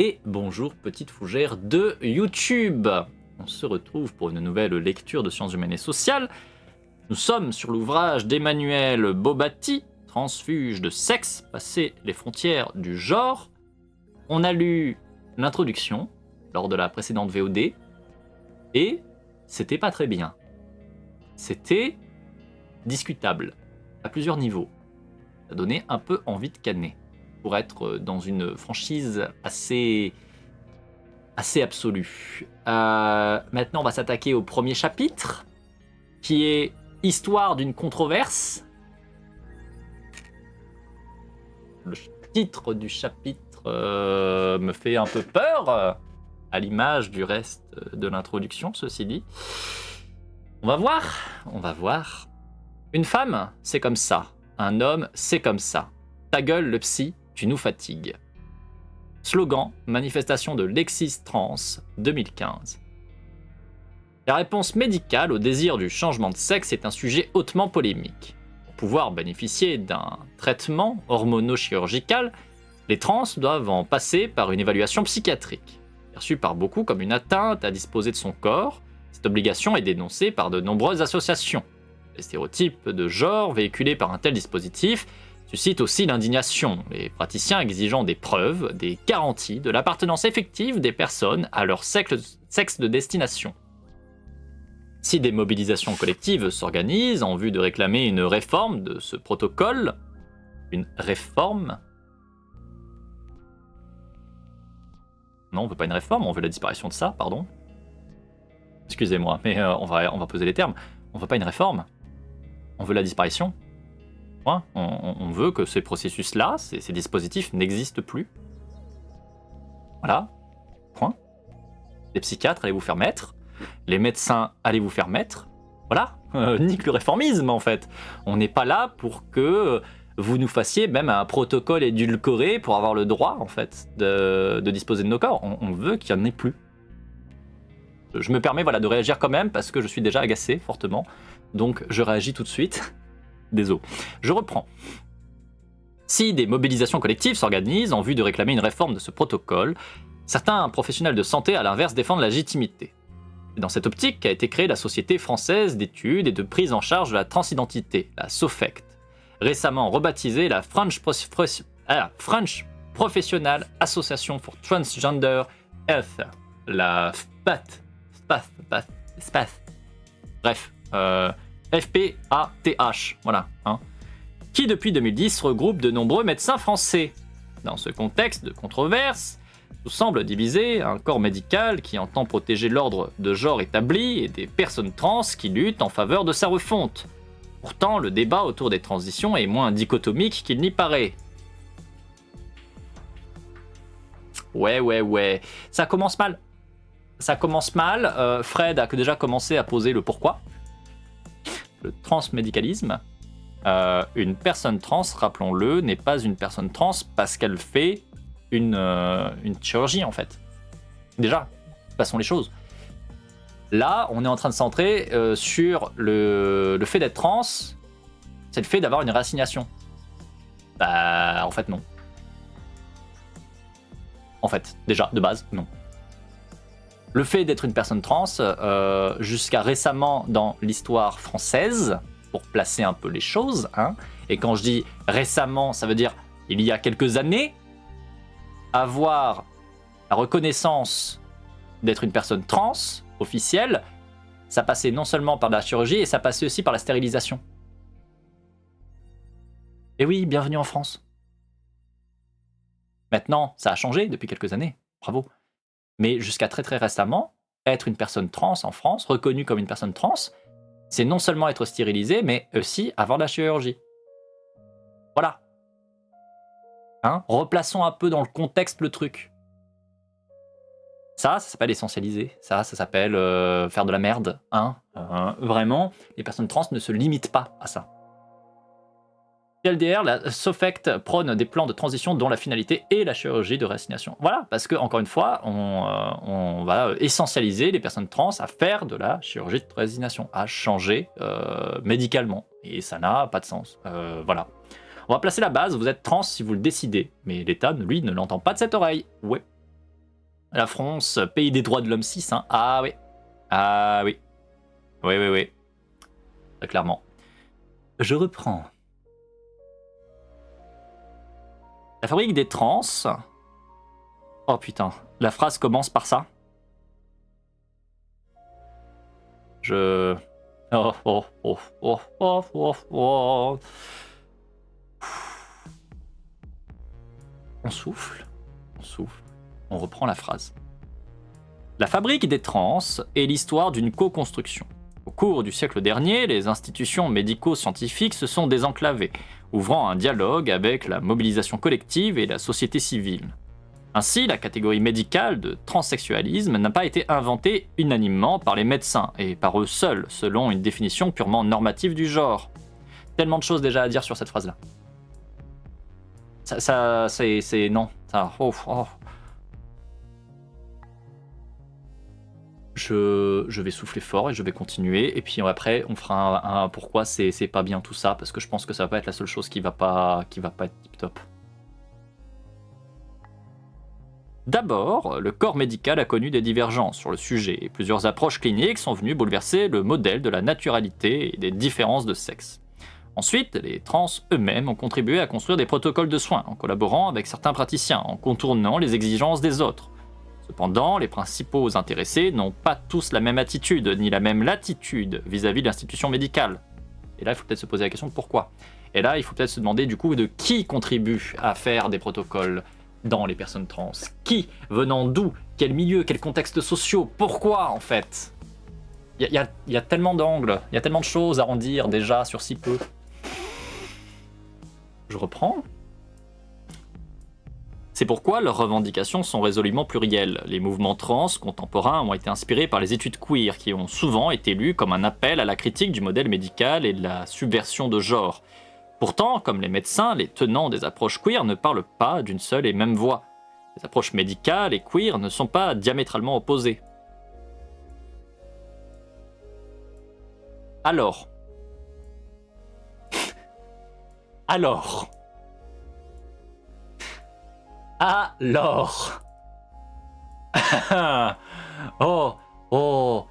Et bonjour petite fougère de YouTube. On se retrouve pour une nouvelle lecture de sciences humaines et sociales. Nous sommes sur l'ouvrage d'Emmanuel Bobatti, Transfuge de sexe, passer les frontières du genre. On a lu l'introduction lors de la précédente VOD et c'était pas très bien. C'était discutable à plusieurs niveaux. Ça donnait un peu envie de canner pour être dans une franchise assez absolue. Maintenant, on va s'attaquer au premier chapitre, qui est Histoire d'une controverse. Le titre du chapitre me fait un peu peur, à l'image du reste de l'introduction, ceci dit. On va voir. Une femme, c'est comme ça. Un homme, c'est comme ça. Ta gueule, le psy, tu nous fatigues. Slogan, manifestation de Lexis Trans 2015. La réponse médicale au désir du changement de sexe est un sujet hautement polémique. Pour pouvoir bénéficier d'un traitement hormono-chirurgical, les trans doivent en passer par une évaluation psychiatrique. Perçue par beaucoup comme une atteinte à disposer de son corps, cette obligation est dénoncée par de nombreuses associations. Les stéréotypes de genre véhiculés par un tel dispositif suscitent aussi l'indignation, les praticiens exigeant des preuves, des garanties de l'appartenance effective des personnes à leur sexe de destination. Si des mobilisations collectives s'organisent en vue de réclamer une réforme de ce protocole, une réforme? Non, on veut pas une réforme, on veut la disparition de ça, pardon. Excusez-moi, mais on va poser les termes. On veut pas une réforme, on veut la disparition. Ouais, on veut que ces processus-là, ces dispositifs n'existent plus. Voilà, point. Les psychiatres, allez vous faire mettre. Les médecins, allez vous faire mettre. Voilà, nique le réformisme en fait. On n'est pas là pour que vous nous fassiez même un protocole édulcoré pour avoir le droit en fait de disposer de nos corps. On veut qu'il n'y en ait plus. Je me permets de réagir quand même parce que je suis déjà agacé fortement. Donc je réagis tout de suite. Désolé. Je reprends. Si des mobilisations collectives s'organisent en vue de réclamer une réforme de ce protocole, certains professionnels de santé à l'inverse défendent la légitimité. C'est dans cette optique qu'a été créée la Société française d'études et de prise en charge de la transidentité, la SOFECT, récemment rebaptisée la French Professional Association for Transgender Health, la FPATH, voilà, qui depuis 2010 regroupe de nombreux médecins français. Dans ce contexte de controverse, tout semble diviser un corps médical qui entend protéger l'ordre de genre établi et des personnes trans qui luttent en faveur de sa refonte. Pourtant, le débat autour des transitions est moins dichotomique qu'il n'y paraît. Ouais, ça commence mal. Fred a déjà commencé à poser le pourquoi. Le transmédicalisme. Une personne trans, rappelons-le, n'est pas une personne trans parce qu'elle fait une chirurgie en fait. Déjà, passons les choses. Là, on est en train de se centrer sur le fait d'être trans, c'est le fait d'avoir une réassignation. Bah, en fait, non. En fait, déjà, de base, non. Le fait d'être une personne trans, jusqu'à récemment dans l'histoire française, pour placer un peu les choses, et quand je dis récemment, ça veut dire il y a quelques années, avoir la reconnaissance d'être une personne trans, officielle, ça passait non seulement par la chirurgie, et ça passait aussi par la stérilisation. Et oui, bienvenue en France. Maintenant, ça a changé depuis quelques années, bravo. Mais jusqu'à très très récemment, être une personne trans en France, reconnue comme une personne trans, c'est non seulement être stérilisé, mais aussi avoir de la chirurgie. Voilà. Replaçons un peu dans le contexte le truc. Ça s'appelle essentialiser. Ça s'appelle faire de la merde. Vraiment, les personnes trans ne se limitent pas à ça. LDR, la SOFECT prône des plans de transition dont la finalité est la chirurgie de réassignation. Voilà, parce que encore une fois, on va essentialiser les personnes trans à faire de la chirurgie de réassignation, à changer médicalement. Et ça n'a pas de sens. Voilà. On va placer la base, vous êtes trans si vous le décidez, mais l'État, lui, ne l'entend pas de cette oreille. Ouais. La France, pays des droits de l'homme 6, hein. Ah oui. Ah oui. Oui, oui, oui. Très clairement. Je reprends. La fabrique des trans. Oh putain, la phrase commence par ça. Je... Oh, oh, oh, oh, oh, oh, oh. On souffle, on souffle, on reprend la phrase. La fabrique des trans est l'histoire d'une co-construction. Au cours du siècle dernier, les institutions médico-scientifiques se sont désenclavées, ouvrant un dialogue avec la mobilisation collective et la société civile. Ainsi, la catégorie médicale de transsexualisme n'a pas été inventée unanimement par les médecins, et par eux seuls, selon une définition purement normative du genre. Tellement de choses déjà à dire sur cette phrase-là. C'est... Non. Ça, oh, oh. Je vais souffler fort et je vais continuer. Et puis après, on fera un pourquoi c'est pas bien tout ça, parce que je pense que ça va pas être la seule chose qui va pas être tip top. D'abord, le corps médical a connu des divergences sur le sujet et plusieurs approches cliniques sont venues bouleverser le modèle de la naturalité et des différences de sexe. Ensuite, les trans eux-mêmes ont contribué à construire des protocoles de soins en collaborant avec certains praticiens, en contournant les exigences des autres. Cependant, les principaux intéressés n'ont pas tous la même attitude ni la même latitude vis-à-vis de l'institution médicale. Et là, il faut peut-être se poser la question de pourquoi. Et là, il faut peut-être se demander du coup de qui contribue à faire des protocoles dans les personnes trans. Qui? Venant d'où? Quel milieu? Quels contextes sociaux? Pourquoi en fait? Il y a tellement d'angles, il y a tellement de choses à en dire déjà sur si peu. Je reprends. C'est pourquoi leurs revendications sont résolument plurielles. Les mouvements trans contemporains ont été inspirés par les études queer, qui ont souvent été lues comme un appel à la critique du modèle médical et de la subversion de genre. Pourtant, comme les médecins, les tenants des approches queer ne parlent pas d'une seule et même voix. Les approches médicales et queer ne sont pas diamétralement opposées. Alors. Alors. Oh, oh,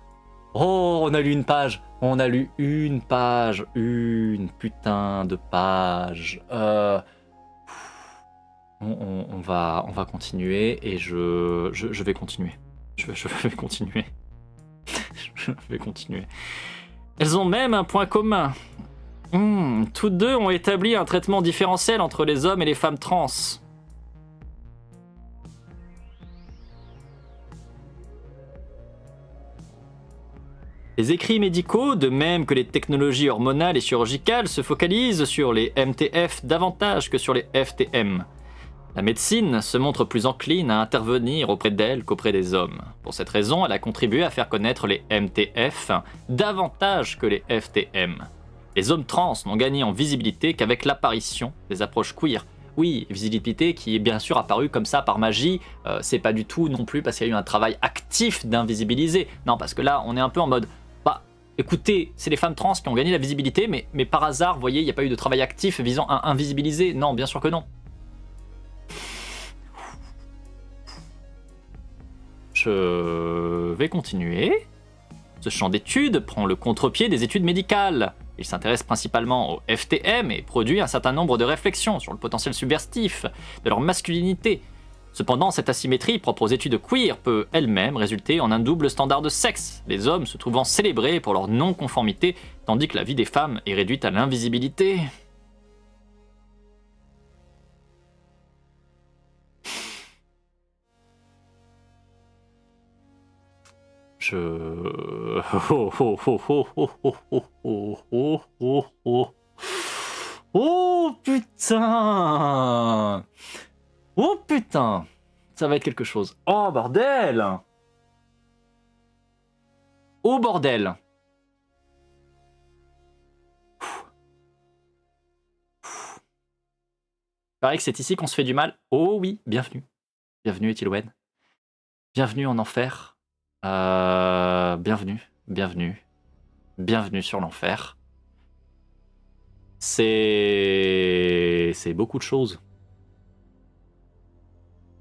oh, on a lu une page. On a lu une page. Une putain de page. On va continuer et je vais continuer. Je vais continuer. Je vais continuer. Elles ont même un point commun. Toutes deux ont établi un traitement différentiel entre les hommes et les femmes trans. Les écrits médicaux, de même que les technologies hormonales et chirurgicales, se focalisent sur les MTF davantage que sur les FTM. La médecine se montre plus encline à intervenir auprès d'elle qu'auprès des hommes. Pour cette raison, elle a contribué à faire connaître les MTF davantage que les FTM. Les hommes trans n'ont gagné en visibilité qu'avec l'apparition des approches queer. Oui, visibilité qui est bien sûr apparue comme ça par magie, c'est pas du tout non plus parce qu'il y a eu un travail actif d'invisibiliser. Non, parce que là, on est un peu en mode, bah, écoutez, c'est les femmes trans qui ont gagné la visibilité, mais par hasard, vous voyez, il n'y a pas eu de travail actif visant à invisibiliser. Non, bien sûr que non. Je vais continuer. Ce champ d'études prend le contre-pied des études médicales. Il s'intéresse principalement au FTM et produit un certain nombre de réflexions sur le potentiel subversif de leur masculinité. Cependant, cette asymétrie propre aux études queer peut elle-même résulter en un double standard de sexe, les hommes se trouvant célébrés pour leur non-conformité, tandis que la vie des femmes est réduite à l'invisibilité. Oh putain! Oh putain! Ça va être quelque chose. Oh bordel! Oh bordel! Pareil que c'est ici qu'on se fait du mal. Oh oui, bienvenue. Bienvenue Etilwen. Bienvenue en enfer. Bienvenue, bienvenue, bienvenue sur l'enfer. C'est beaucoup de choses.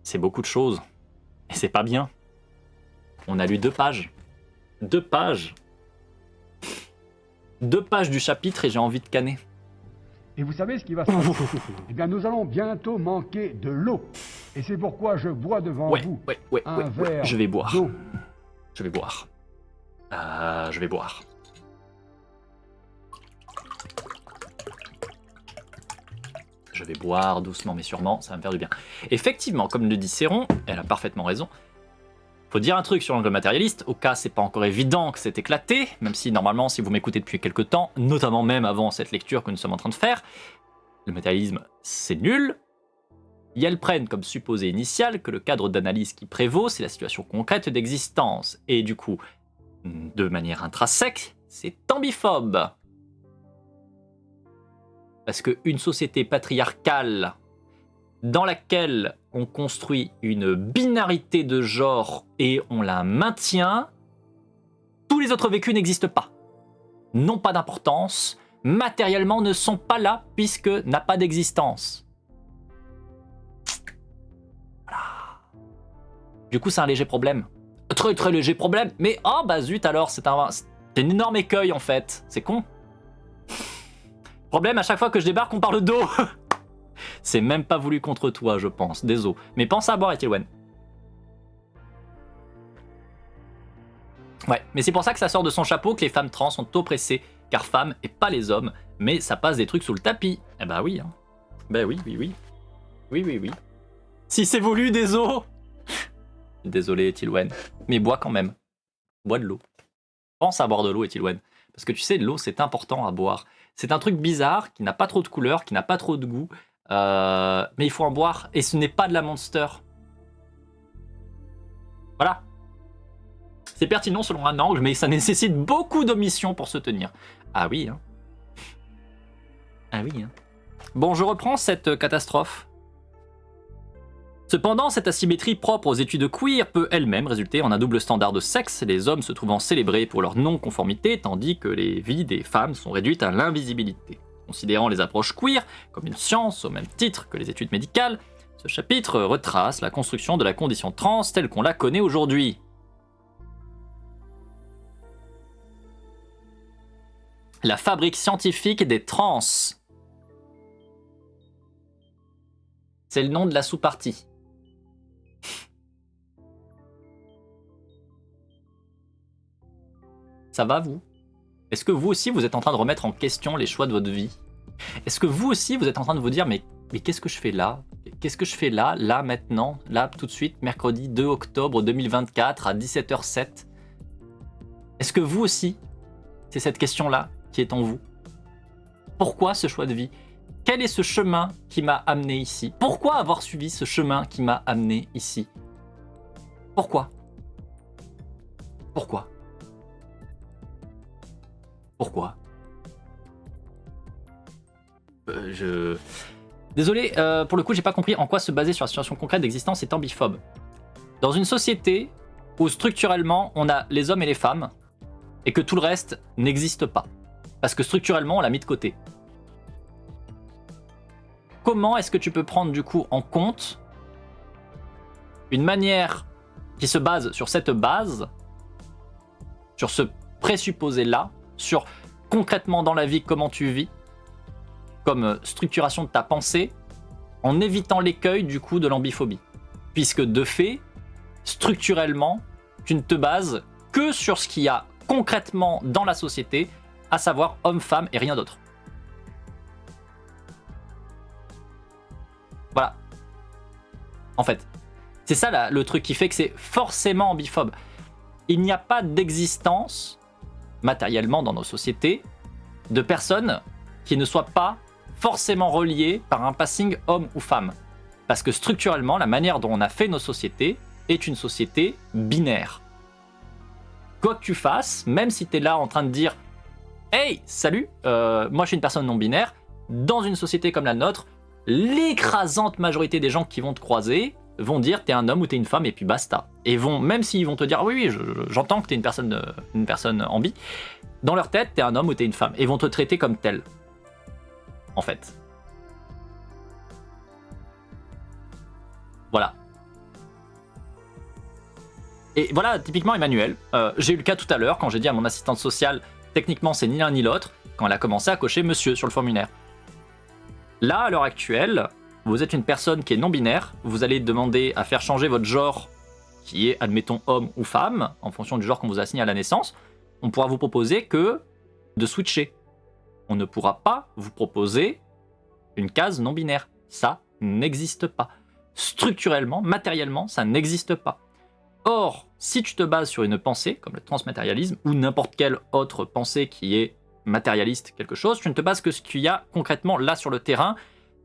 C'est beaucoup de choses. Et c'est pas bien. On a lu 2 pages. 2 pages. 2 pages du chapitre et j'ai envie de canner. Et vous savez ce qui va se passer? Eh bien, nous allons bientôt manquer de l'eau. Et c'est pourquoi je bois devant vous un verre Je vais boire. d'eau. Je vais boire. Je vais boire. Je vais boire doucement mais sûrement, ça va me faire du bien. Effectivement, comme le dit Céron, elle a parfaitement raison. Faut dire un truc sur l'angle matérialiste, au cas c'est pas encore évident que c'est éclaté, même si normalement si vous m'écoutez depuis quelques temps, notamment même avant cette lecture que nous sommes en train de faire, le matérialisme c'est nul. Et elles prennent comme supposé initial que le cadre d'analyse qui prévaut c'est la situation concrète d'existence, et du coup, de manière intrinsèque, c'est ambiphobe. Parce qu'une société patriarcale dans laquelle on construit une binarité de genre et on la maintient, tous les autres vécus n'existent pas. N'ont pas d'importance, matériellement ne sont pas là puisque n'a pas d'existence. Voilà. Du coup, c'est un léger problème. Très très léger problème, mais oh bah zut alors, c'est un énorme écueil en fait. C'est con. Problème, à chaque fois que je débarque, on parle d'eau. C'est même pas voulu contre toi, je pense. Désolé. Mais pense à boire, Etilwen. Ouais, mais c'est pour ça que ça sort de son chapeau que les femmes trans sont oppressées, car femmes et pas les hommes, mais ça passe des trucs sous le tapis. Eh bah oui, hein. Bah oui. Oui. Si c'est voulu, désolé. Désolé, Etilwen. Mais bois quand même. Bois de l'eau. Pense à boire de l'eau, Etilwen. Parce que tu sais, l'eau, c'est important à boire. C'est un truc bizarre, qui n'a pas trop de couleur, qui n'a pas trop de goût. Mais il faut en boire. Et ce n'est pas de la Monster. Voilà. C'est pertinent selon un angle, mais ça nécessite beaucoup d'omissions pour se tenir. Ah oui, hein. Ah oui, hein. Bon, je reprends cette catastrophe. Cependant, cette asymétrie propre aux études queer peut elle-même résulter en un double standard de sexe, les hommes se trouvant célébrés pour leur non-conformité, tandis que les vies des femmes sont réduites à l'invisibilité. Considérant les approches queer comme une science au même titre que les études médicales, ce chapitre retrace la construction de la condition trans telle qu'on la connaît aujourd'hui. La fabrique scientifique des trans. C'est le nom de la sous-partie. Ça va, vous? Est-ce que vous aussi, vous êtes en train de remettre en question les choix de votre vie? Est-ce que vous aussi, vous êtes en train de vous dire, mais qu'est-ce que je fais là? Qu'est-ce que je fais là, maintenant, là, tout de suite, mercredi 2 octobre 2024 à 17h07? Est-ce que vous aussi, c'est cette question-là qui est en vous? Pourquoi ce choix de vie? Quel est ce chemin qui m'a amené ici? Pourquoi avoir suivi ce chemin qui m'a amené ici? Pourquoi? Pourquoi? Pourquoi? Désolé, pour le coup, j'ai pas compris en quoi se baser sur la situation concrète d'existence est ambiphobe. Dans une société où structurellement on a les hommes et les femmes et que tout le reste n'existe pas, parce que structurellement on l'a mis de côté. Comment est-ce que tu peux prendre du coup en compte une manière qui se base sur cette base, sur ce présupposé-là, sur concrètement dans la vie comment tu vis, comme structuration de ta pensée, en évitant l'écueil du coup de l'ambiphobie. Puisque de fait, structurellement, tu ne te bases que sur ce qu'il y a concrètement dans la société, à savoir homme-femme et rien d'autre. Voilà. En fait, c'est ça là, le truc qui fait que c'est forcément ambiphobe. Il n'y a pas d'existence matériellement dans nos sociétés de personnes qui ne soient pas forcément reliées par un passing homme ou femme. Parce que structurellement, la manière dont on a fait nos sociétés est une société binaire. Quoi que tu fasses, même si tu es là en train de dire « Hey, salut, moi je suis une personne non binaire », dans une société comme la nôtre, l'écrasante majorité des gens qui vont te croiser vont dire t'es un homme ou t'es une femme et puis basta. Et vont, même s'ils vont te dire oui, j'entends que t'es une personne ambi, dans leur tête t'es un homme ou t'es une femme et vont te traiter comme tel. En fait. Voilà. Et voilà, typiquement Emmanuel, j'ai eu le cas tout à l'heure quand j'ai dit à mon assistante sociale, techniquement c'est ni l'un ni l'autre, quand elle a commencé à cocher monsieur sur le formulaire. Là, à l'heure actuelle, vous êtes une personne qui est non-binaire, vous allez demander à faire changer votre genre, qui est, admettons, homme ou femme, en fonction du genre qu'on vous a assigné à la naissance, on pourra vous proposer que de switcher. On ne pourra pas vous proposer une case non-binaire. Ça n'existe pas. Structurellement, matériellement, ça n'existe pas. Or, si tu te bases sur une pensée, comme le transmatérialisme, ou n'importe quelle autre pensée qui est matérialiste quelque chose, tu ne te bases que ce qu'il y a concrètement là sur le terrain,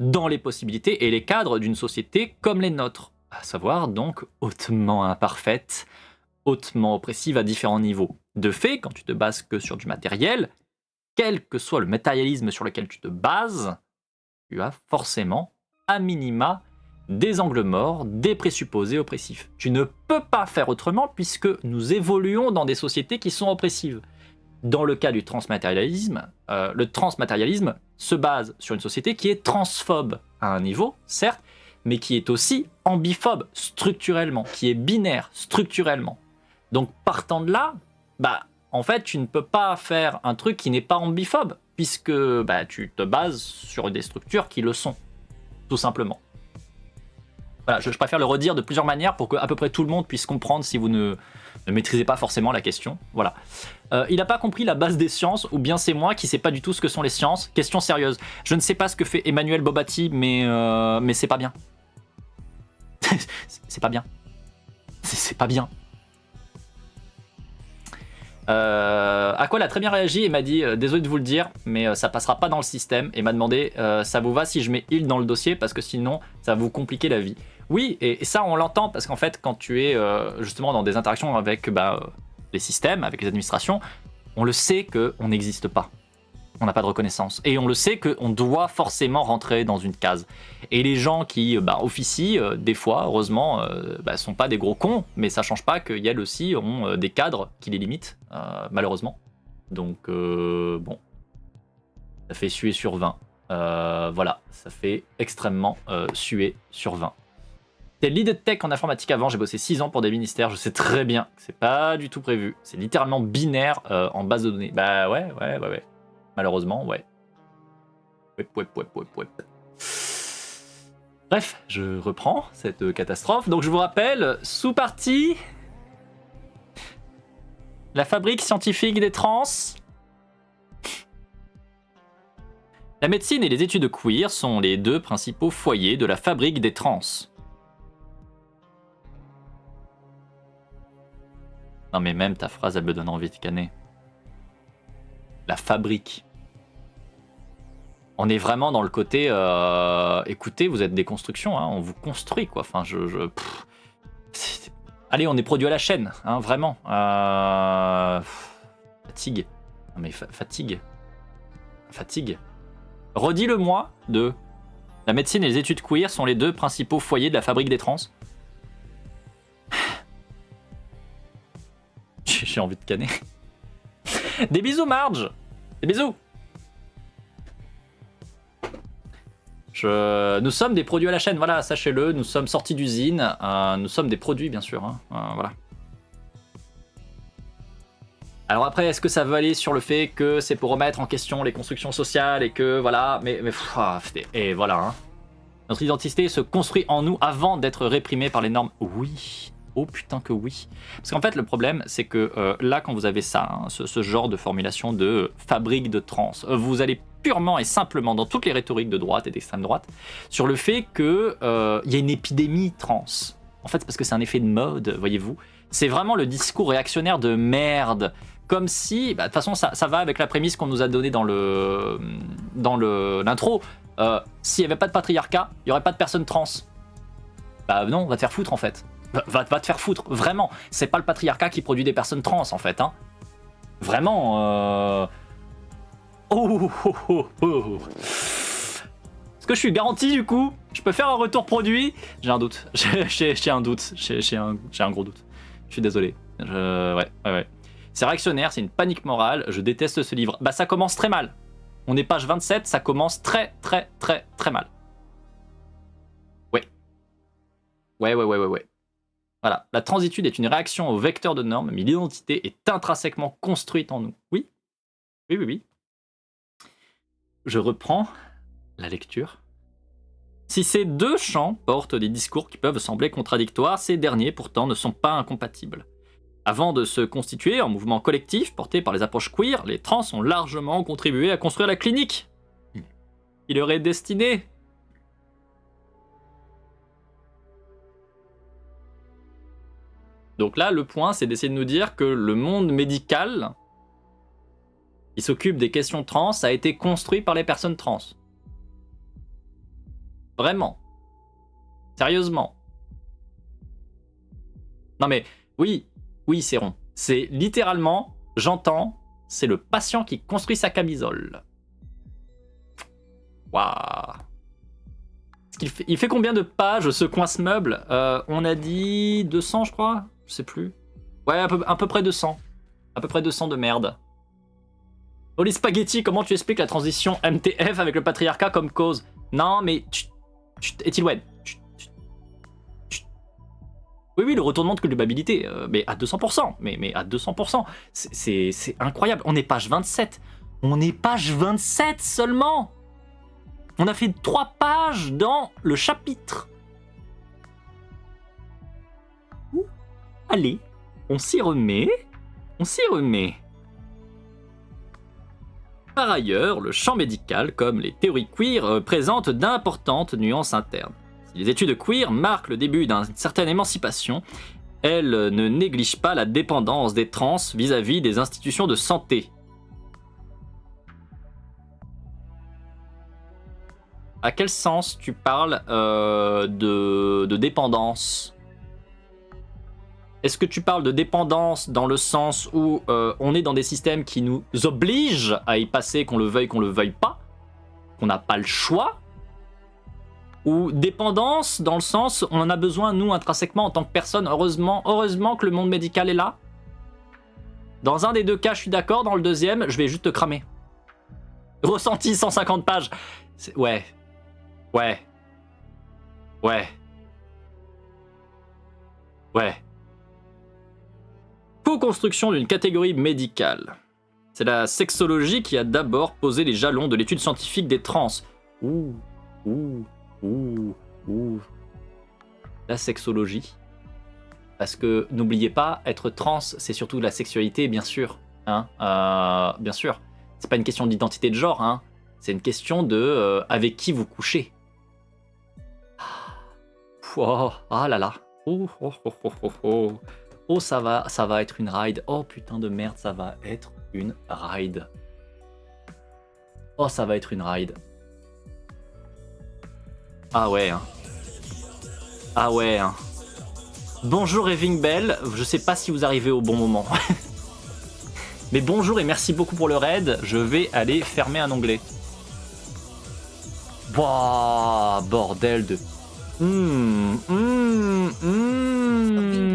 dans les possibilités et les cadres d'une société comme les nôtres, à savoir donc hautement imparfaite, hautement oppressive à différents niveaux. De fait, quand tu te bases que sur du matériel, quel que soit le matérialisme sur lequel tu te bases, tu as forcément, à minima, des angles morts, des présupposés oppressifs. Tu ne peux pas faire autrement puisque nous évoluons dans des sociétés qui sont oppressives. Dans le cas du transmatérialisme, le transmatérialisme se base sur une société qui est transphobe à un niveau, certes, mais qui est aussi ambiphobe structurellement, qui est binaire structurellement. Donc partant de là, en fait, tu ne peux pas faire un truc qui n'est pas ambiphobe, puisque tu te bases sur des structures qui le sont, tout simplement. Voilà, je préfère le redire de plusieurs manières pour que à peu près tout le monde puisse comprendre si vous ne maîtrisez pas forcément la question. Voilà. Il n'a pas compris la base des sciences, ou bien c'est moi qui ne sais pas du tout ce que sont les sciences. Question sérieuse. Je ne sais pas ce que fait Emmanuel Bobatti, mais c'est pas bien. C'est pas bien. C'est pas bien. Aqua a très bien réagi et m'a dit désolé de vous le dire, mais ça passera pas dans le système, et m'a demandé ça vous va si je mets heal dans le dossier parce que sinon ça va vous compliquer la vie. Oui, et ça on l'entend parce qu'en fait quand tu es justement dans des interactions avec les systèmes, avec les administrations, on le sait qu'on n'existe pas. On n'a pas de reconnaissance. Et on le sait qu'on doit forcément rentrer dans une case. Et les gens qui officient, des fois, heureusement, sont pas des gros cons, mais ça change pas qu'elles aussi ont des cadres qui les limitent, malheureusement. Donc, bon. Ça fait suer sur 20. Voilà, ça fait extrêmement suer sur 20. J'étais lead tech en informatique avant, j'ai bossé 6 ans pour des ministères, je sais très bien que c'est pas du tout prévu. C'est littéralement binaire en base de données. Bah ouais. Malheureusement, ouais. Bref, je reprends cette catastrophe. Donc je vous rappelle, sous-partie, la fabrique scientifique des trans. La médecine et les études queer sont les deux principaux foyers de la fabrique des trans. Non mais même ta phrase, elle me donne envie de canner. La fabrique. On est vraiment dans le côté écoutez, vous êtes des constructions, hein, on vous construit quoi. Enfin, allez, on est produit à la chaîne, hein, vraiment. Fatigue. Non mais fatigue. Redis-le-moi de la médecine et les études queer sont les deux principaux foyers de la fabrique des trans. J'ai envie de canner. Des bisous, Marge. Des bisous. Nous sommes des produits à la chaîne, voilà, sachez-le. Nous sommes sortis d'usine. Nous sommes des produits, bien sûr. Hein, voilà. Alors après, est-ce que ça veut aller sur le fait que c'est pour remettre en question les constructions sociales et que voilà, et voilà. Hein. Notre identité se construit en nous avant d'être réprimée par les normes. Oui. Oh putain que oui. Parce qu'en fait le problème c'est que là quand vous avez ça, hein, ce genre de formulation de fabrique de trans, vous allez purement et simplement dans toutes les rhétoriques de droite et d'extrême droite sur le fait qu'il y a une épidémie trans. En fait c'est parce que c'est un effet de mode, voyez-vous. C'est vraiment le discours réactionnaire de merde. Comme si, de toute façon ça va avec la prémisse qu'on nous a donnée dans l'intro. S'il n'y avait pas de patriarcat, il n'y aurait pas de personnes trans. Bah non, va te faire foutre en fait. Va te faire foutre, vraiment. C'est pas le patriarcat qui produit des personnes trans, en fait. Hein. Vraiment. Est-ce que je suis garanti, du coup? Je peux faire un retour produit? J'ai un doute. J'ai un doute. J'ai un gros doute. Je suis désolé. Ouais. C'est réactionnaire, c'est une panique morale. Je déteste ce livre. Bah, ça commence très mal. On est page 27, ça commence très mal. Ouais. Voilà, la transitude est une réaction au vecteur de normes, mais l'identité est intrinsèquement construite en nous. Oui, oui, oui, oui. Je reprends la lecture. Si ces deux champs portent des discours qui peuvent sembler contradictoires, ces derniers pourtant ne sont pas incompatibles. Avant de se constituer en mouvement collectif porté par les approches queer, les trans ont largement contribué à construire la clinique. Il leur est destiné. Donc là, le point, c'est d'essayer de nous dire que le monde médical qui s'occupe des questions trans a été construit par les personnes trans. Vraiment. Sérieusement. Non mais, oui, c'est rond. C'est littéralement, j'entends, c'est le patient qui construit sa camisole. Waouh. Il fait combien de pages ce coince-meuble On a dit 200, je crois. Je sais plus. Ouais, à peu près 200. À peu près 200 de merde. Holy Spaghetti, comment tu expliques la transition MTF avec le patriarcat comme cause? Non, mais... Etilwen. Oui, le retournement de culpabilité, mais à 200%. Mais à 200%. C'est incroyable. On est page 27. On est page 27 seulement. On a fait 3 pages dans le chapitre. Allez, on s'y remet. Par ailleurs, le champ médical, comme les théories queer, présente d'importantes nuances internes. Si les études queer marquent le début d'une certaine émancipation, elles ne négligent pas la dépendance des trans vis-à-vis des institutions de santé. À quel sens tu parles de dépendance ? Est-ce que tu parles de dépendance dans le sens où on est dans des systèmes qui nous obligent à y passer, qu'on le veuille pas, qu'on n'a pas le choix? Ou dépendance dans le sens où on en a besoin, nous, intrinsèquement, en tant que personne, heureusement que le monde médical est là? Dans un des deux cas, je suis d'accord, dans le deuxième, je vais juste te cramer. Ressenti 150 pages. Ouais. Co-construction d'une catégorie médicale. C'est la sexologie qui a d'abord posé les jalons de l'étude scientifique des trans. La sexologie. Parce que n'oubliez pas, être trans, c'est surtout de la sexualité, bien sûr. Bien sûr. C'est pas une question d'identité de genre, hein. C'est une question de avec qui vous couchez. Ah là là. Oh, ça va être une ride. Oh putain de merde, ça va être une ride. Oh, ça va être une ride. Ah ouais, hein. Bonjour Eving Bell, je sais pas si vous arrivez au bon moment. Mais bonjour et merci beaucoup pour le raid. Je vais aller fermer un onglet. Wouah, bordel de...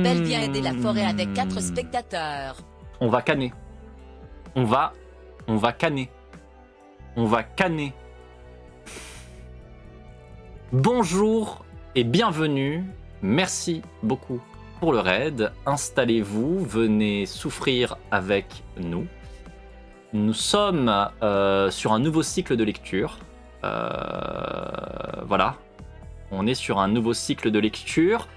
Belle vient aider la forêt avec 4 spectateurs. On va canner. On va canner. Bonjour et bienvenue. Merci beaucoup pour le raid. Installez-vous, venez souffrir avec nous. Nous sommes sur un nouveau cycle de lecture. Voilà. On est sur un nouveau cycle de lecture.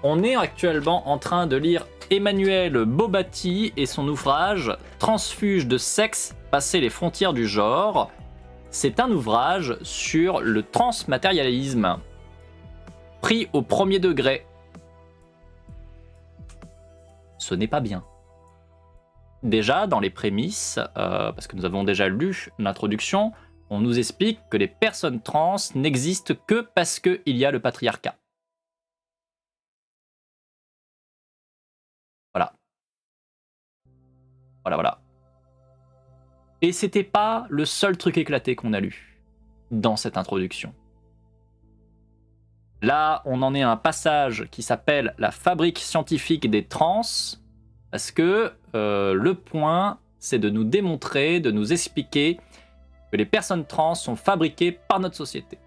On est actuellement en train de lire Emmanuel Bobatti et son ouvrage Transfuge de sexe, passer les frontières du genre. C'est un ouvrage sur le transmatérialisme, pris au premier degré. Ce n'est pas bien. Déjà, dans les prémices, parce que nous avons déjà lu l'introduction, on nous explique que les personnes trans n'existent que parce qu'il y a le patriarcat. Voilà. Et c'était pas le seul truc éclaté qu'on a lu dans cette introduction. Là, on en est à un passage qui s'appelle la fabrique scientifique des trans, parce que le point, c'est de nous démontrer, de nous expliquer que les personnes trans sont fabriquées par notre société.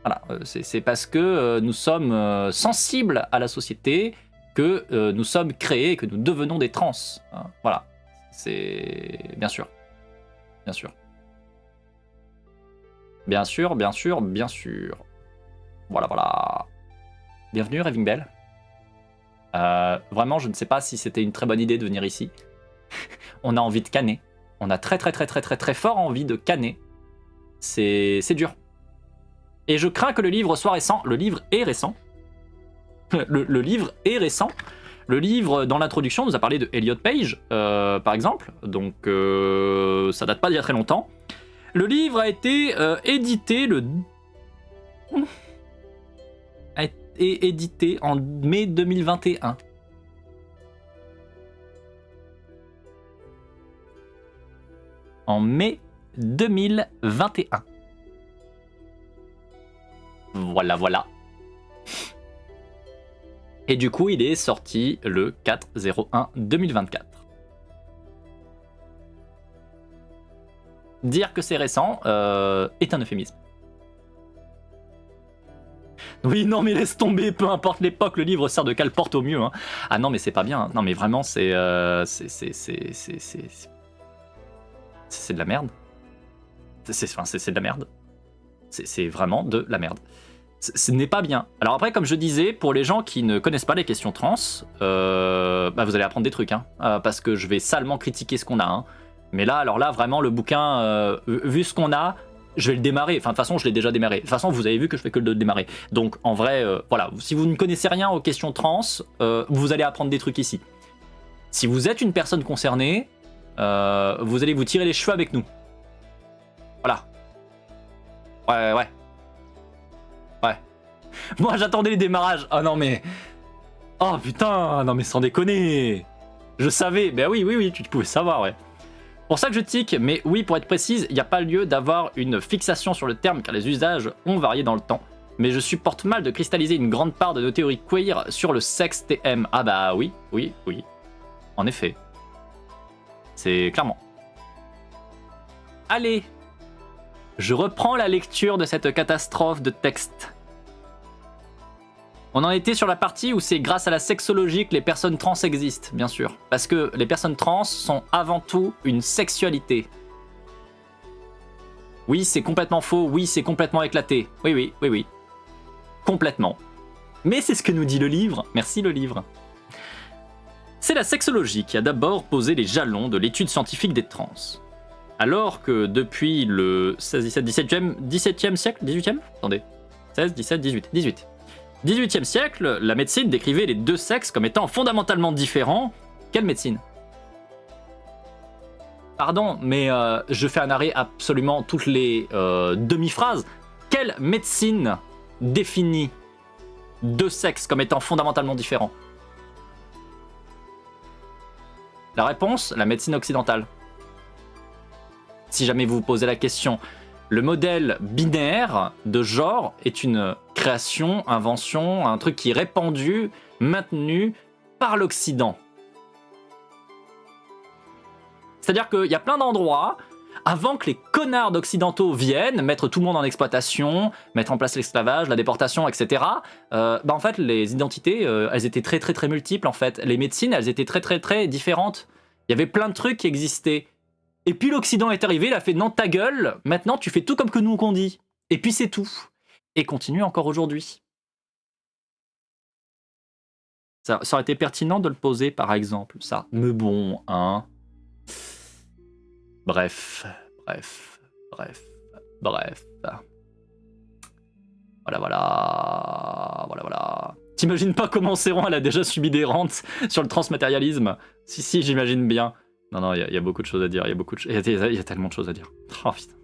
Voilà, c'est parce que nous sommes sensibles à la société, que nous sommes créés, que nous devenons des trans. Hein, voilà, c'est bien sûr. Bien sûr. Bien sûr, bien sûr, bien sûr. Voilà, voilà. Bienvenue, Raving Bell. Vraiment, je ne sais pas si c'était une très bonne idée de venir ici. On a envie de canner. On a très très fort envie de canner. C'est dur. Et je crains que le livre soit récent. Le livre est récent. Le livre est récent. Le livre, dans l'introduction, nous a parlé de Elliot Page, par exemple. Donc, ça date pas d'il y a très longtemps. Le livre a été édité édité en mai 2021. En mai 2021. Voilà, voilà. Et du coup, il est sorti le 4/01/2024. Dire que c'est récent est un euphémisme. Oui, non, mais laisse tomber, peu importe l'époque, le livre sert de cale-porte au mieux. Hein. Ah non, mais c'est pas bien. Hein. Non, mais vraiment, c'est de la merde. C'est de la merde. C'est vraiment de la merde. Ce n'est pas bien. Alors après, comme je disais, pour les gens qui ne connaissent pas les questions trans, vous allez apprendre des trucs, hein, parce que je vais salement critiquer ce qu'on a. Hein. Mais là, alors là, vraiment, le bouquin, vu ce qu'on a, je vais le démarrer. Enfin, de toute façon, je l'ai déjà démarré. De toute façon, vous avez vu que je fais que le démarrer. Donc, en vrai, voilà, si vous ne connaissez rien aux questions trans, vous allez apprendre des trucs ici. Si vous êtes une personne concernée, vous allez vous tirer les cheveux avec nous. Voilà. Ouais. Moi, j'attendais les démarrages. Ah non, mais... Oh putain, non mais sans déconner. Je savais. Ben oui, tu pouvais savoir, ouais. Pour ça que je tique, mais oui, pour être précise, il n'y a pas lieu d'avoir une fixation sur le terme car les usages ont varié dans le temps. Mais je supporte mal de cristalliser une grande part de nos théories queer sur le sexe TM. Ah bah oui. En effet. C'est clairement. Allez. Je reprends la lecture de cette catastrophe de texte. On en était sur la partie où c'est grâce à la sexologie que les personnes trans existent, bien sûr. Parce que les personnes trans sont avant tout une sexualité. Oui, c'est complètement faux, oui, c'est complètement éclaté. Oui. Complètement. Mais c'est ce que nous dit le livre. Merci le livre. C'est la sexologie qui a d'abord posé les jalons de l'étude scientifique des trans. Alors que depuis le 16, 17, 17e siècle, 18e ? Attendez. 16, 17, 18. 18e siècle, la médecine décrivait les deux sexes comme étant fondamentalement différents. Quelle médecine ? Pardon, mais je fais un arrêt absolument toutes les demi-phrases. Quelle médecine définit deux sexes comme étant fondamentalement différents ? La réponse, la médecine occidentale. Si jamais vous vous posez la question, le modèle binaire de genre est une création, invention, un truc qui est répandu, maintenu par l'Occident. C'est-à-dire qu'il y a plein d'endroits, avant que les connards d'occidentaux viennent, mettre tout le monde en exploitation, mettre en place l'esclavage, la déportation, etc., en fait, les identités, elles étaient très multiples, en fait. Les médecines, elles étaient très différentes. Il y avait plein de trucs qui existaient. Et puis l'Occident est arrivé, il a fait « Non, ta gueule, maintenant tu fais tout comme que nous qu'on dit. » Et puis c'est tout. Et continue encore aujourd'hui. Ça aurait été pertinent de le poser, par exemple, ça. Mais bon, hein. Bref. Voilà. T'imagines pas comment Céron, elle a déjà subi des rentes sur le transmatérialisme ? Si, j'imagine bien. Non, il y a beaucoup de choses à dire. Il y a tellement de choses à dire. Oh putain.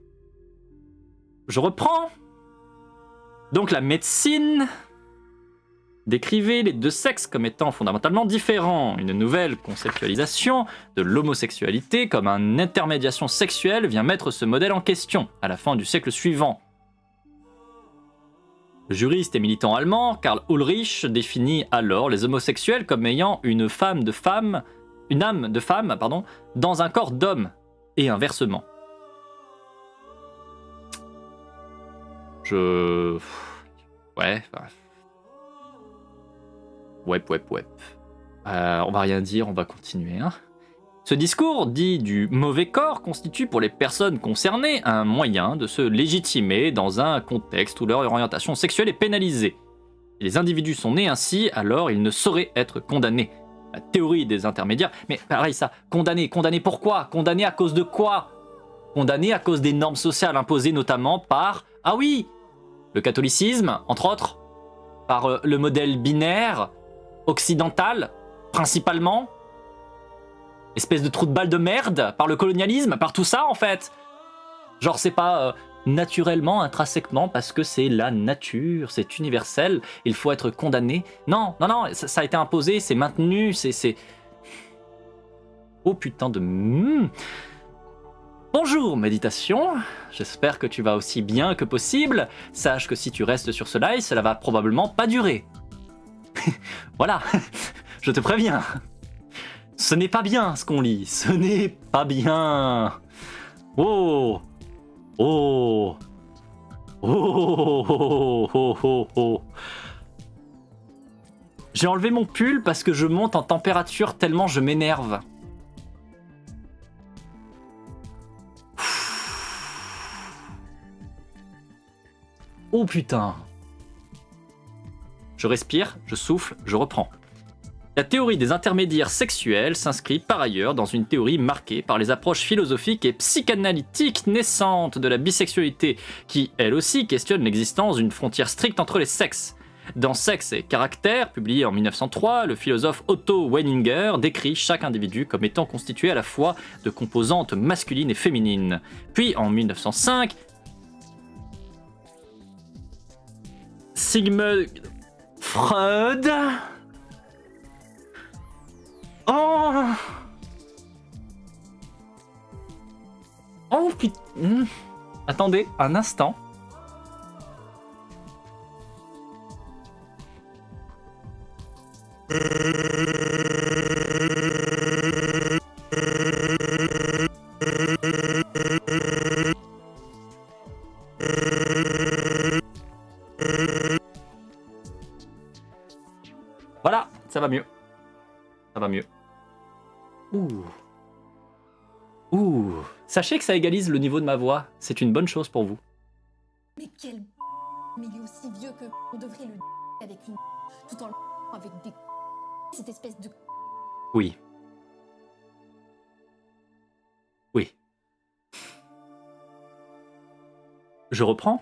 Je reprends. Donc la médecine décrivait les deux sexes comme étant fondamentalement différents. Une nouvelle conceptualisation de l'homosexualité comme une intermédiation sexuelle vient mettre ce modèle en question à la fin du siècle suivant. Le juriste et militant allemand Karl Ulrich définit alors les homosexuels comme ayant une âme de femme, dans un corps d'homme, et inversement. Ouais. On va rien dire, on va continuer. Hein. Ce discours, dit du mauvais corps, constitue pour les personnes concernées un moyen de se légitimer dans un contexte où leur orientation sexuelle est pénalisée. Si les individus sont nés ainsi, alors ils ne sauraient être condamnés. La théorie des intermédiaires... Mais pareil ça, condamnés pourquoi? Condamnés à cause de quoi? Condamnés à cause des normes sociales imposées notamment par... Ah oui, le catholicisme, entre autres, par le modèle binaire, occidental, principalement, espèce de trou de balle de merde, par le colonialisme, par tout ça en fait. Genre c'est pas naturellement, intrinsèquement, parce que c'est la nature, c'est universel, il faut être condamné. Non, ça a été imposé, c'est maintenu, c'est... Oh putain de... Bonjour méditation, j'espère que tu vas aussi bien que possible. Sache que si tu restes sur ce live, cela va probablement pas durer. Voilà, je te préviens. Ce n'est pas bien ce qu'on lit, ce n'est pas bien. Oh, oh, oh, oh, oh, oh, oh. J'ai enlevé mon pull parce que je monte en température tellement je m'énerve. Oh putain. Je respire, je souffle, je reprends. La théorie des intermédiaires sexuels s'inscrit par ailleurs dans une théorie marquée par les approches philosophiques et psychanalytiques naissantes de la bisexualité, qui, elle aussi, questionne l'existence d'une frontière stricte entre les sexes. Dans Sexe et Caractère, publié en 1903, le philosophe Otto Weininger décrit chaque individu comme étant constitué à la fois de composantes masculines et féminines. Puis, en 1905, Sigmund Freud... Oh putain. Attendez un instant. Voilà, ça va mieux. Ça va mieux. Ouh. Sachez que ça égalise le niveau de ma voix. C'est une bonne chose pour vous. Mais quel... Mais il est aussi vieux que... On devrait le... avec une... Tout en... avec des... Cette espèce de... Oui. Oui. Je reprends.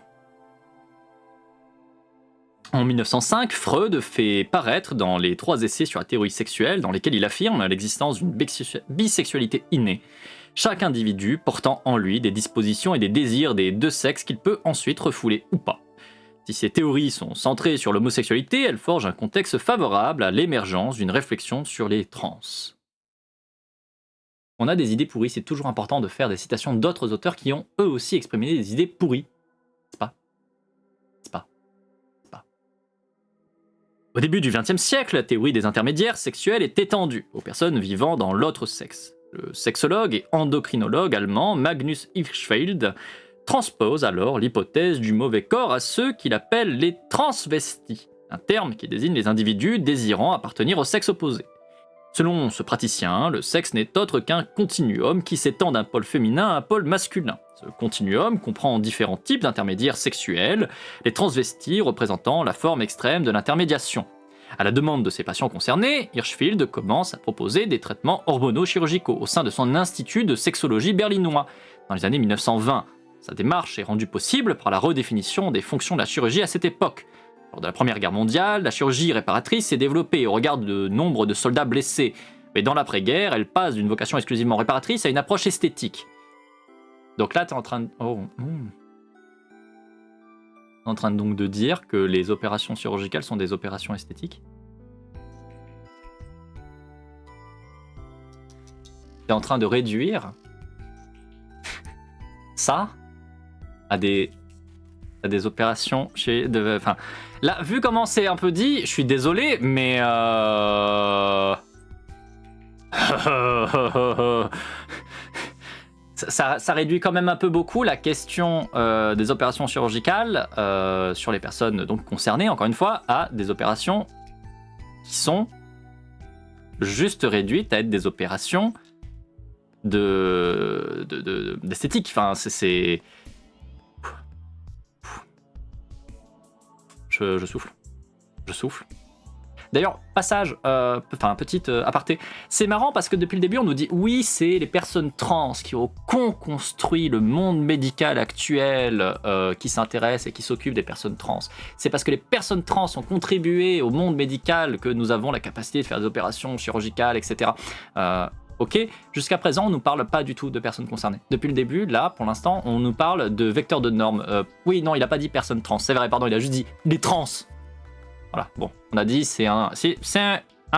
En 1905, Freud fait paraître dans les 3 essais sur la théorie sexuelle dans lesquels il affirme l'existence d'une bisexualité innée, chaque individu portant en lui des dispositions et des désirs des 2 sexes qu'il peut ensuite refouler ou pas. Si ces théories sont centrées sur l'homosexualité, elles forgent un contexte favorable à l'émergence d'une réflexion sur les trans. On a des idées pourries, c'est toujours important de faire des citations d'autres auteurs qui ont eux aussi exprimé des idées pourries. C'est pas. Au début du XXe siècle, la théorie des intermédiaires sexuels est étendue aux personnes vivant dans l'autre sexe. Le sexologue et endocrinologue allemand Magnus Hirschfeld transpose alors l'hypothèse du mauvais corps à ceux qu'il appelle les transvestis, un terme qui désigne les individus désirant appartenir au sexe opposé. Selon ce praticien, le sexe n'est autre qu'un continuum qui s'étend d'un pôle féminin à un pôle masculin. Ce continuum comprend différents types d'intermédiaires sexuels, les transvestis représentant la forme extrême de l'intermédiation. À la demande de ses patients concernés, Hirschfeld commence à proposer des traitements hormono-chirurgicaux au sein de son institut de sexologie berlinois dans les années 1920. Sa démarche est rendue possible par la redéfinition des fonctions de la chirurgie à cette époque. Lors de la Première Guerre mondiale, la chirurgie réparatrice s'est développée au regard de nombre de soldats blessés, mais dans l'après-guerre, elle passe d'une vocation exclusivement réparatrice à une approche esthétique. Donc là, tu es en train de... en train donc de dire que les opérations chirurgicales sont des opérations esthétiques? Tu es en train de réduire ça à des opérations chez... Enfin, là, vu comment c'est un peu dit, je suis désolé, mais... Ça réduit quand même un peu beaucoup la question des opérations chirurgicales sur les personnes donc concernées, encore une fois, à des opérations qui sont juste réduites à être des opérations d'esthétique. Enfin, c'est... Je souffle. Je souffle. D'ailleurs, passage, petite aparté. C'est marrant parce que depuis le début, on nous dit oui, c'est les personnes trans qui ont construit le monde médical actuel qui s'intéressent et qui s'occupent des personnes trans. C'est parce que les personnes trans ont contribué au monde médical que nous avons la capacité de faire des opérations chirurgicales, etc. Ok, jusqu'à présent, on ne nous parle pas du tout de personnes concernées. Depuis le début, là, pour l'instant, on nous parle de vecteurs de normes. Oui, non, il n'a pas dit personnes trans, c'est vrai, pardon, il a juste dit les trans. Voilà, bon, on a dit c'est un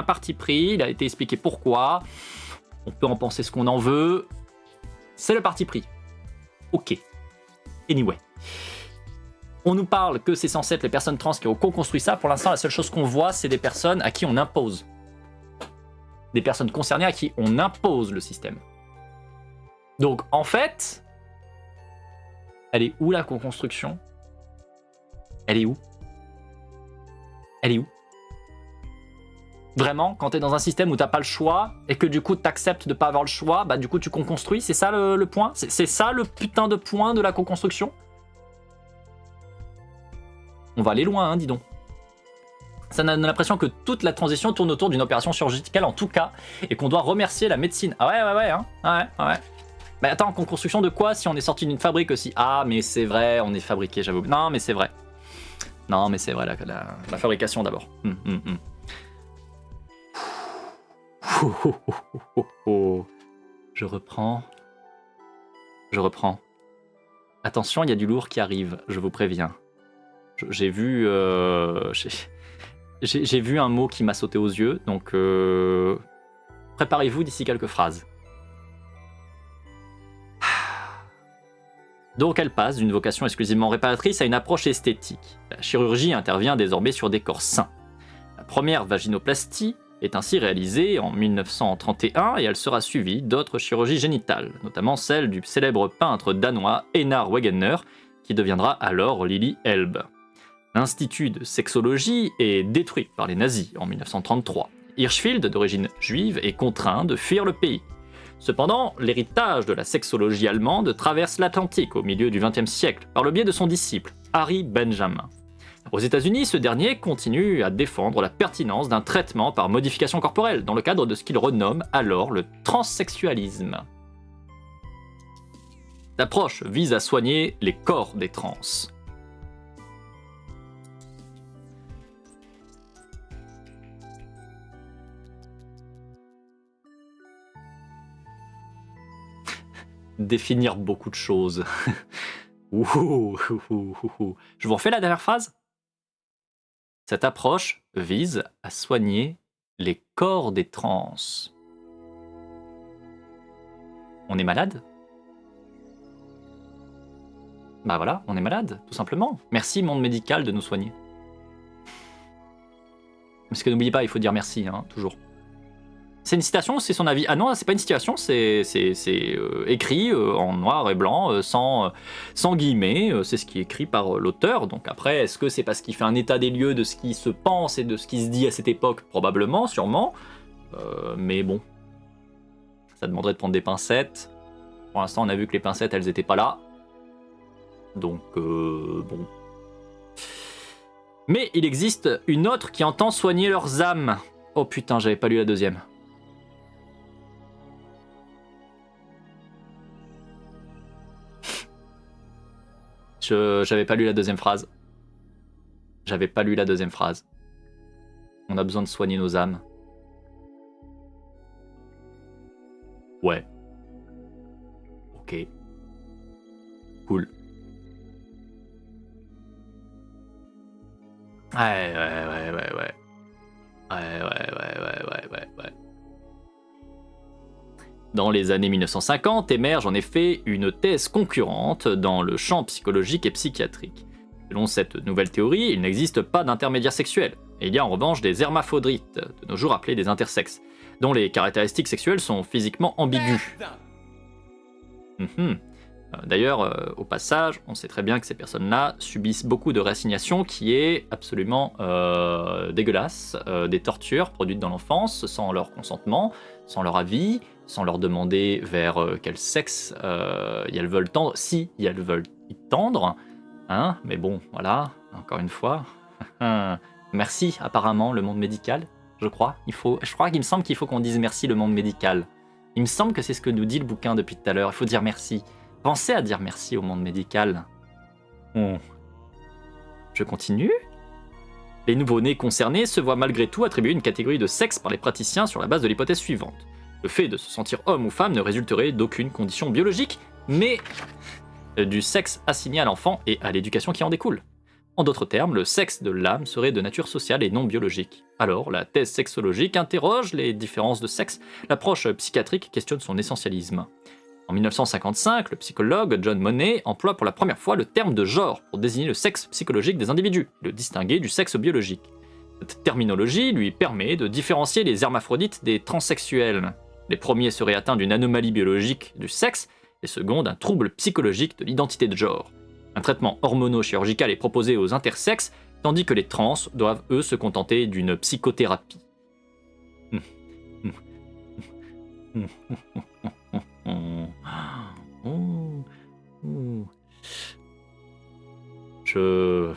parti pris, il a été expliqué pourquoi, on peut en penser ce qu'on en veut, c'est le parti pris. Ok, anyway. On nous parle que c'est censé être les personnes trans qui ont co-construit ça, pour l'instant la seule chose qu'on voit c'est des personnes à qui on impose. Des personnes concernées à qui on impose le système. Donc en fait, elle est où la co-construction ? Elle est où ? Elle est où ? Vraiment, quand t'es dans un système où t'as pas le choix et que du coup t'acceptes de pas avoir le choix, bah du coup tu co-construis, c'est ça le point ? C'est ça le putain de point de la co-construction ? On va aller loin, hein, dis donc. Ça donne l'impression que toute la transition tourne autour d'une opération chirurgicale en tout cas, et qu'on doit remercier la médecine. Ah ouais, hein, ouais. Mais attends, co-construction de quoi si on est sorti d'une fabrique aussi ? Ah mais c'est vrai, on est fabriqué, j'avoue. Non mais c'est vrai. Non, mais c'est vrai, la fabrication d'abord. Je reprends. Attention, il y a du lourd qui arrive, je vous préviens. J'ai vu... J'ai vu un mot qui m'a sauté aux yeux, donc préparez-vous d'ici quelques phrases. Donc elle passe d'une vocation exclusivement réparatrice à une approche esthétique. La chirurgie intervient désormais sur des corps sains. La première vaginoplastie est ainsi réalisée en 1931 et elle sera suivie d'autres chirurgies génitales, notamment celle du célèbre peintre danois Einar Wegener, qui deviendra alors Lili Elbe. L'Institut de sexologie est détruit par les nazis en 1933. Hirschfeld, d'origine juive, est contraint de fuir le pays. Cependant, l'héritage de la sexologie allemande traverse l'Atlantique au milieu du XXe siècle par le biais de son disciple, Harry Benjamin. Aux États-Unis, ce dernier continue à défendre la pertinence d'un traitement par modification corporelle dans le cadre de ce qu'il renomme alors le transsexualisme. L'approche vise à soigner les corps des trans. Définir beaucoup de choses. Je vous refais la dernière phrase. Cette approche vise à soigner les corps des trans. On est malade ? Bah voilà, on est malade, tout simplement. Merci monde médical de nous soigner. Parce que n'oubliez pas, il faut dire merci, hein, toujours. C'est une citation ou c'est son avis ? Ah non, c'est pas une citation, c'est écrit en noir et blanc, sans guillemets, c'est ce qui est écrit par l'auteur. Donc après, est-ce que c'est parce qu'il fait un état des lieux de ce qui se pense et de ce qui se dit à cette époque ? Probablement, sûrement. Mais bon, ça demanderait de prendre des pincettes. Pour l'instant, on a vu que les pincettes, elles étaient pas là. Donc, bon. Mais il existe une autre qui entend soigner leurs âmes. Oh putain, j'avais pas lu la deuxième. J'avais pas lu la deuxième phrase. On a besoin de soigner nos âmes. Ouais. Ok. Cool. Ouais. Dans les années 1950, émerge en effet une thèse concurrente dans le champ psychologique et psychiatrique. Selon cette nouvelle théorie, il n'existe pas d'intermédiaire sexuel, et il y a en revanche des hermaphrodites, de nos jours appelés des intersexes, dont les caractéristiques sexuelles sont physiquement ambiguës. D'ailleurs, au passage, on sait très bien que ces personnes-là subissent beaucoup de réassignation qui est absolument dégueulasse, des tortures produites dans l'enfance sans leur consentement, sans leur avis, sans leur demander vers quel sexe elles veulent tendre, si elles veulent y tendre. Hein, mais bon, voilà, encore une fois. Merci, apparemment, le monde médical, je crois. Je crois qu'il me semble qu'il faut qu'on dise merci, le monde médical. Il me semble que c'est ce que nous dit le bouquin depuis tout à l'heure. Il faut dire merci. Pensez à dire merci au monde médical. Je continue. Les nouveau-nés concernés se voient malgré tout attribuer une catégorie de sexe par les praticiens sur la base de l'hypothèse suivante. Le fait de se sentir homme ou femme ne résulterait d'aucune condition biologique, mais du sexe assigné à l'enfant et à l'éducation qui en découle. En d'autres termes, le sexe de l'âme serait de nature sociale et non biologique. Alors, la thèse sexologique interroge les différences de sexe. L'approche psychiatrique questionne son essentialisme. En 1955, le psychologue John Money emploie pour la première fois le terme de genre pour désigner le sexe psychologique des individus, le distinguer du sexe biologique. Cette terminologie lui permet de différencier les hermaphrodites des transsexuels. Les premiers seraient atteints d'une anomalie biologique du sexe, les seconds d'un trouble psychologique de l'identité de genre. Un traitement hormono-chirurgical est proposé aux intersexes, tandis que les trans doivent, eux, se contenter d'une psychothérapie. Je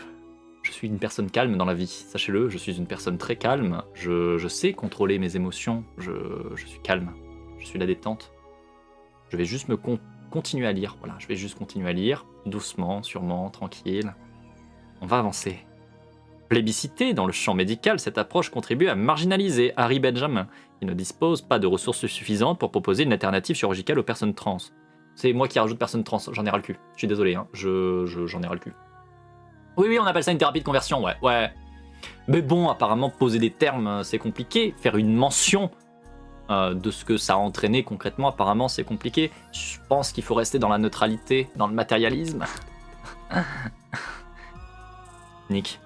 suis une personne calme dans la vie, sachez-le, je suis une personne très calme, je sais contrôler mes émotions, je suis calme, je suis la détente. Je vais juste continuer à lire, voilà, je vais juste continuer à lire, doucement, sûrement, tranquille. On va avancer. Plébiscitée dans le champ médical, cette approche contribue à marginaliser Harry Benjamin, qui ne dispose pas de ressources suffisantes pour proposer une alternative chirurgicale aux personnes trans. C'est moi qui rajoute personnes trans, j'en ai ras le cul. Je suis désolé, hein, j'en ai ras le cul. Oui, on appelle ça une thérapie de conversion, ouais. Mais bon, apparemment, poser des termes, c'est compliqué. Faire une mention de ce que ça a entraîné concrètement, apparemment, c'est compliqué. Je pense qu'il faut rester dans la neutralité, dans le matérialisme. Nick.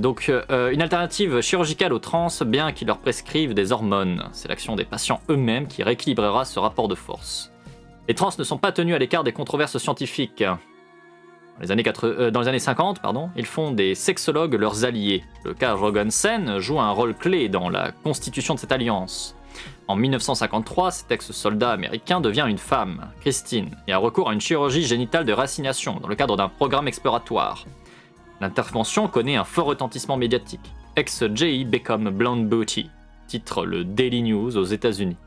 Donc, une alternative chirurgicale aux trans, bien qu'ils leur prescrivent des hormones. C'est l'action des patients eux-mêmes qui rééquilibrera ce rapport de force. Les trans ne sont pas tenus à l'écart des controverses scientifiques. Dans les années 50, ils font des sexologues leurs alliés. Le cas Jorgensen joue un rôle clé dans la constitution de cette alliance. En 1953, cet ex-soldat américain devient une femme, Christine, et a recours à une chirurgie génitale de réassignation dans le cadre d'un programme exploratoire. L'intervention connaît un fort retentissement médiatique. Ex-JI become blonde booty, titre le Daily News aux États-Unis.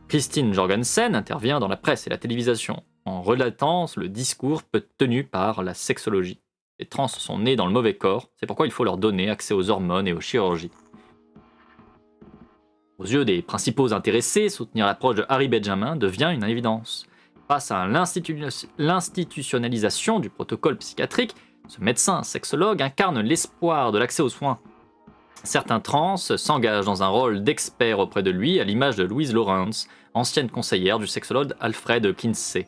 Christine Jorgensen intervient dans la presse et la télévision en relatant le discours tenu par la sexologie. Les trans sont nés dans le mauvais corps, c'est pourquoi il faut leur donner accès aux hormones et aux chirurgies. Aux yeux des principaux intéressés, soutenir l'approche de Harry Benjamin devient une évidence. Face à l'institutionnalisation du protocole psychiatrique, ce médecin sexologue incarne l'espoir de l'accès aux soins. Certains trans s'engagent dans un rôle d'expert auprès de lui, à l'image de Louise Lawrence, ancienne conseillère du sexologue Alfred Kinsey.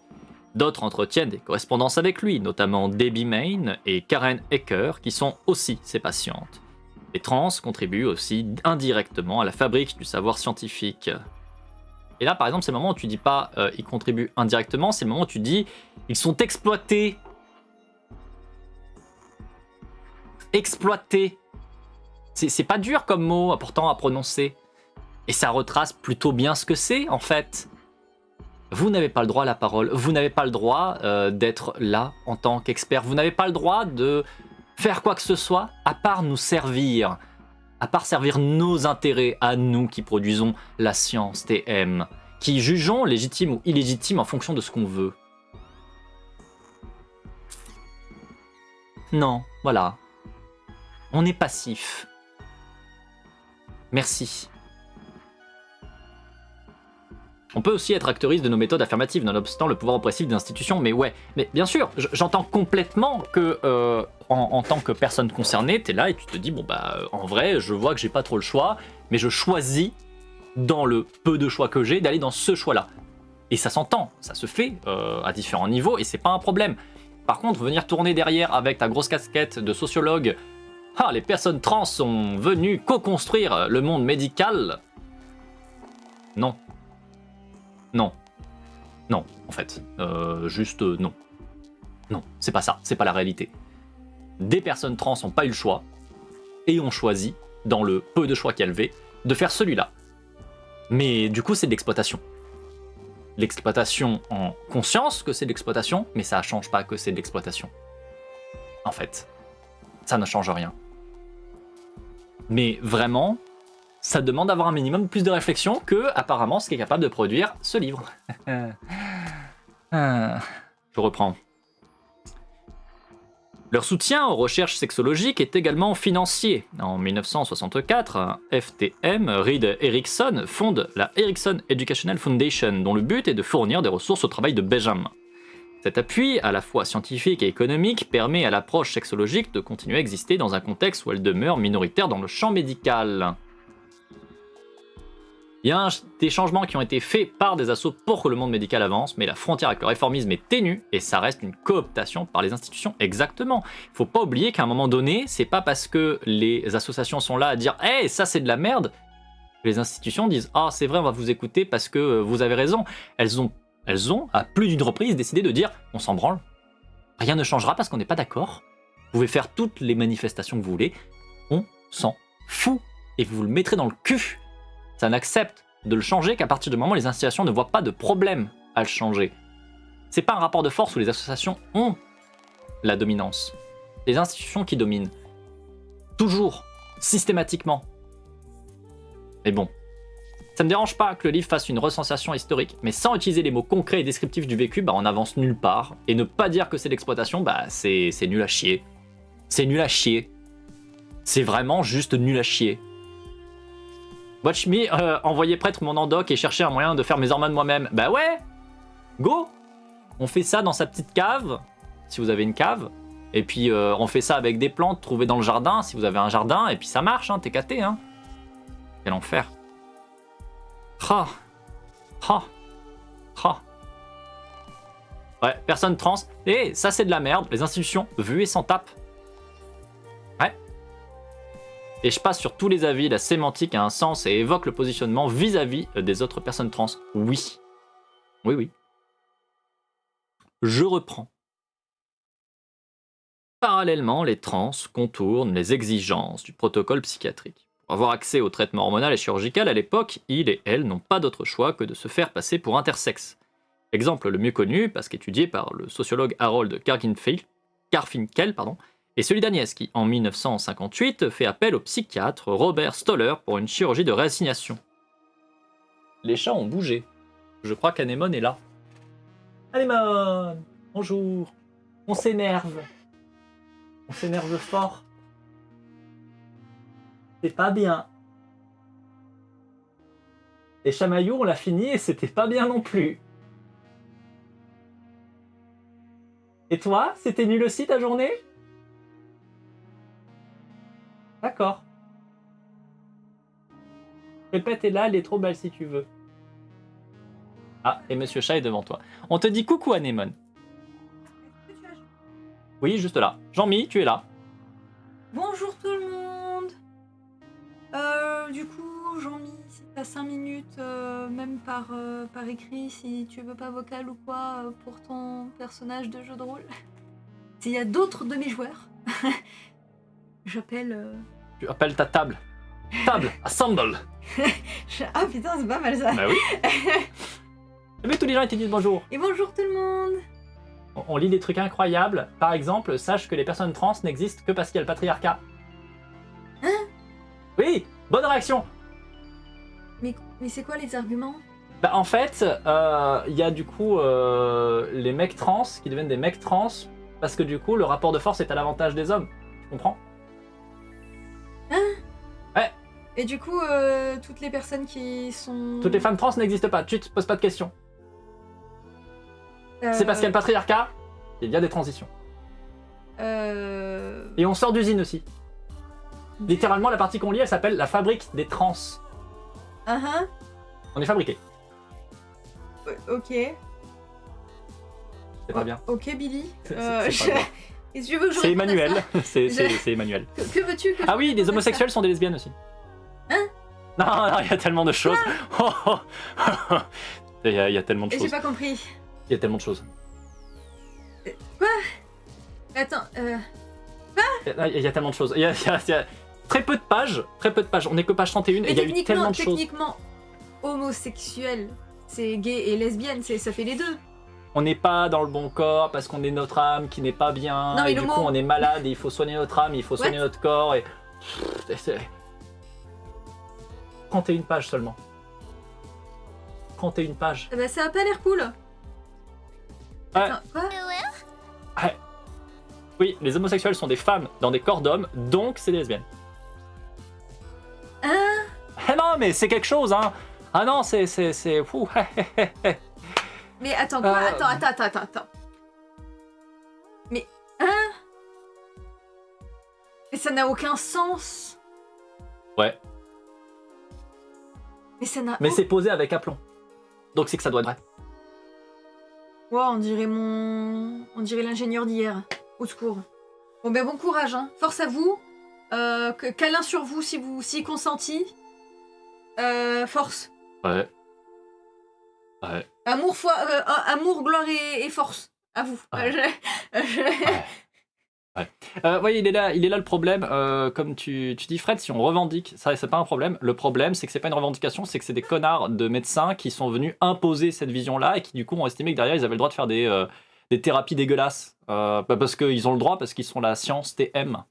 D'autres entretiennent des correspondances avec lui, notamment Debbie Main et Karen Ecker, qui sont aussi ses patientes. Les trans contribuent aussi indirectement à la fabrique du savoir scientifique. Et là, par exemple, c'est le moment où tu dis pas ils contribuent indirectement, c'est le moment où tu dis ils sont exploités. Exploités. C'est pas dur comme mot, pourtant à prononcer. Et ça retrace plutôt bien ce que c'est, en fait. Vous n'avez pas le droit à la parole, vous n'avez pas le droit d'être là en tant qu'expert, vous n'avez pas le droit de faire quoi que ce soit à part nous servir, à part servir nos intérêts à nous qui produisons la science TM, qui jugeons légitime ou illégitime en fonction de ce qu'on veut. Non, voilà. On est passif. Merci. On peut aussi être acteuriste de nos méthodes affirmatives, nonobstant le pouvoir oppressif des institutions, mais ouais. Mais bien sûr, j'entends complètement que, en tant que personne concernée, t'es là et tu te dis, bon bah, en vrai, je vois que j'ai pas trop le choix, mais je choisis, dans le peu de choix que j'ai, d'aller dans ce choix-là. Et ça s'entend, ça se fait à différents niveaux, et c'est pas un problème. Par contre, venir tourner derrière avec ta grosse casquette de sociologue, les personnes trans sont venues co-construire le monde médical. Non. Non. Non, en fait. Juste non. Non, c'est pas ça, c'est pas la réalité. Des personnes trans n'ont pas eu le choix et ont choisi, dans le peu de choix qu'il y avait, de faire celui-là. Mais du coup, c'est de l'exploitation. L'exploitation en conscience que c'est de l'exploitation, mais ça ne change pas que c'est de l'exploitation. En fait, ça ne change rien. Mais vraiment, ça demande d'avoir un minimum plus de réflexion que, apparemment, ce qu'est capable de produire ce livre. Je reprends. Leur soutien aux recherches sexologiques est également financier. En 1964, FTM, Reed Erickson, fonde la Erickson Educational Foundation, dont le but est de fournir des ressources au travail de Benjamin. Cet appui, à la fois scientifique et économique, permet à l'approche sexologique de continuer à exister dans un contexte où elle demeure minoritaire dans le champ médical. Il y a des changements qui ont été faits par des assos pour que le monde médical avance, mais la frontière avec le réformisme est ténue et ça reste une cooptation par les institutions. Exactement. Il faut pas oublier qu'à un moment donné, c'est pas parce que les associations sont là à dire « Hey, ça c'est de la merde !» que les institutions disent « Ah, c'est vrai, on va vous écouter parce que vous avez raison. » Elles ont, à plus d'une reprise, décidé de dire « On s'en branle. Rien ne changera parce qu'on n'est pas d'accord. Vous pouvez faire toutes les manifestations que vous voulez. On s'en fout. Et vous le mettrez dans le cul. » Ça n'accepte de le changer qu'à partir du moment où les institutions ne voient pas de problème à le changer. C'est pas un rapport de force où les associations ont la dominance. Les institutions qui dominent. Toujours. Systématiquement. Mais bon. Ça me dérange pas que le livre fasse une recensation historique, mais sans utiliser les mots concrets et descriptifs du vécu, on avance nulle part. Et ne pas dire que c'est l'exploitation, c'est nul à chier. C'est nul à chier. C'est vraiment juste nul à chier. Watch me, envoyer prêtre mon endoc et chercher un moyen de faire mes hormones moi-même. Bah ouais, go. On fait ça dans sa petite cave, si vous avez une cave. Et puis on fait ça avec des plantes trouvées dans le jardin, si vous avez un jardin. Et puis ça marche, hein, t'es caté. Hein. Quel enfer. Ouais, personne trans. Et ça c'est de la merde. Les institutions, vues et s'en tapent. Ouais. Et je passe sur tous les avis, la sémantique a un sens et évoque le positionnement vis-à-vis des autres personnes trans. Oui. Oui, oui. Je reprends. Parallèlement, les trans contournent les exigences du protocole psychiatrique. Pour avoir accès au traitement hormonal et chirurgical à l'époque, ils et elles n'ont pas d'autre choix que de se faire passer pour intersexes. L'exemple le mieux connu, parce qu'étudié par le sociologue Harold Garfinkel, et celui d'Agnès qui, en 1958, fait appel au psychiatre Robert Stoller pour une chirurgie de réassignation. Les chats ont bougé. Je crois qu'Anémone est là. Anémone, bonjour. On s'énerve. On s'énerve fort. C'est pas bien. Les chamailloux, on l'a fini et c'était pas bien non plus. Et toi, c'était nul aussi ta journée ? D'accord. Répète est là, elle est trop belle si tu veux. Ah, et Monsieur Chat est devant toi. On te dit coucou Anémone. Oui, juste là. Jean-Mi, tu es là. Bonjour tout le monde. Du coup, Jean-Mi, c'est à 5 minutes, même par écrit, si tu veux pas vocal ou quoi, pour ton personnage de jeu de rôle. S'il y a d'autres de mes joueurs, j'appelle... Tu appelles ta table. Table, assemble. Ah putain, c'est pas mal ça. Bah oui. Mais tous les gens ils te disent bonjour. Et bonjour tout le monde. On lit des trucs incroyables. Par exemple, sache que les personnes trans n'existent que parce qu'il y a le patriarcat. Hein ? Oui, bonne réaction. Mais c'est quoi les arguments ? Bah en fait, il y a du coup les mecs trans qui deviennent des mecs trans parce que du coup le rapport de force est à l'avantage des hommes. Tu comprends ? Hein ? Ouais. Et du coup, toutes les personnes qui sont... Toutes les femmes trans n'existent pas. Tu te poses pas de questions. C'est parce qu'il y a le patriarcat, il y a des transitions. Et on sort d'usine aussi. Littéralement, la partie qu'on lit, elle s'appelle la fabrique des trans. On est fabriqué. Ok. C'est pas bien. Ok, Billy. C'est pas bien. Qu'est-ce que tu veux que je C'est réponde à Emmanuel. ça C'est Emmanuel. Que veux-tu que je Ah oui, réponde les à homosexuels sont des lesbiennes aussi. Hein ? Non, il y a tellement de choses. Oh, oh, oh. Il y a tellement de J'ai choses. pas compris. Il y a tellement de choses. Quoi? Attends, Il y a tellement de choses. Il y a très peu de pages. Très peu de pages. On n'est que page 31 et il y a eu tellement de choses. Techniquement, homosexuel, c'est gay et lesbienne, ça fait les deux. On n'est pas dans le bon corps parce qu'on est notre âme qui n'est pas bien. Non, mais et le du mot- coup, on est malade et il faut soigner notre âme, il faut soigner notre corps. Et... 31 pages seulement. 31 pages. Bah ça a pas l'air cool. Attends, quoi? Ouais. Oui, les homosexuels sont des femmes dans des corps d'hommes, donc c'est des lesbiennes. Hein? Eh non, mais c'est quelque chose, hein. Ah non, c'est... Ouh, Mais attends, quoi? Attends. Mais, hein? Mais ça n'a aucun sens. Ouais. Mais ça n'a... Mais c'est posé avec aplomb. Donc c'est que ça doit être vrai. Wow, on dirait l'ingénieur d'hier. Au secours. Bon ben bon courage, hein. Force à vous. Câlin sur vous si consenti. Force. Ouais. Ouais. Amour, gloire et force. À vous. Ouais. Ouais, il est là le problème. Comme tu dis, Fred, si on revendique, ça c'est pas un problème. Le problème, c'est que c'est pas une revendication, c'est que c'est des connards de médecins qui sont venus imposer cette vision-là et qui du coup ont estimé que derrière ils avaient le droit de faire des thérapies dégueulasses. Parce qu'ils ont le droit, parce qu'ils sont la science TM.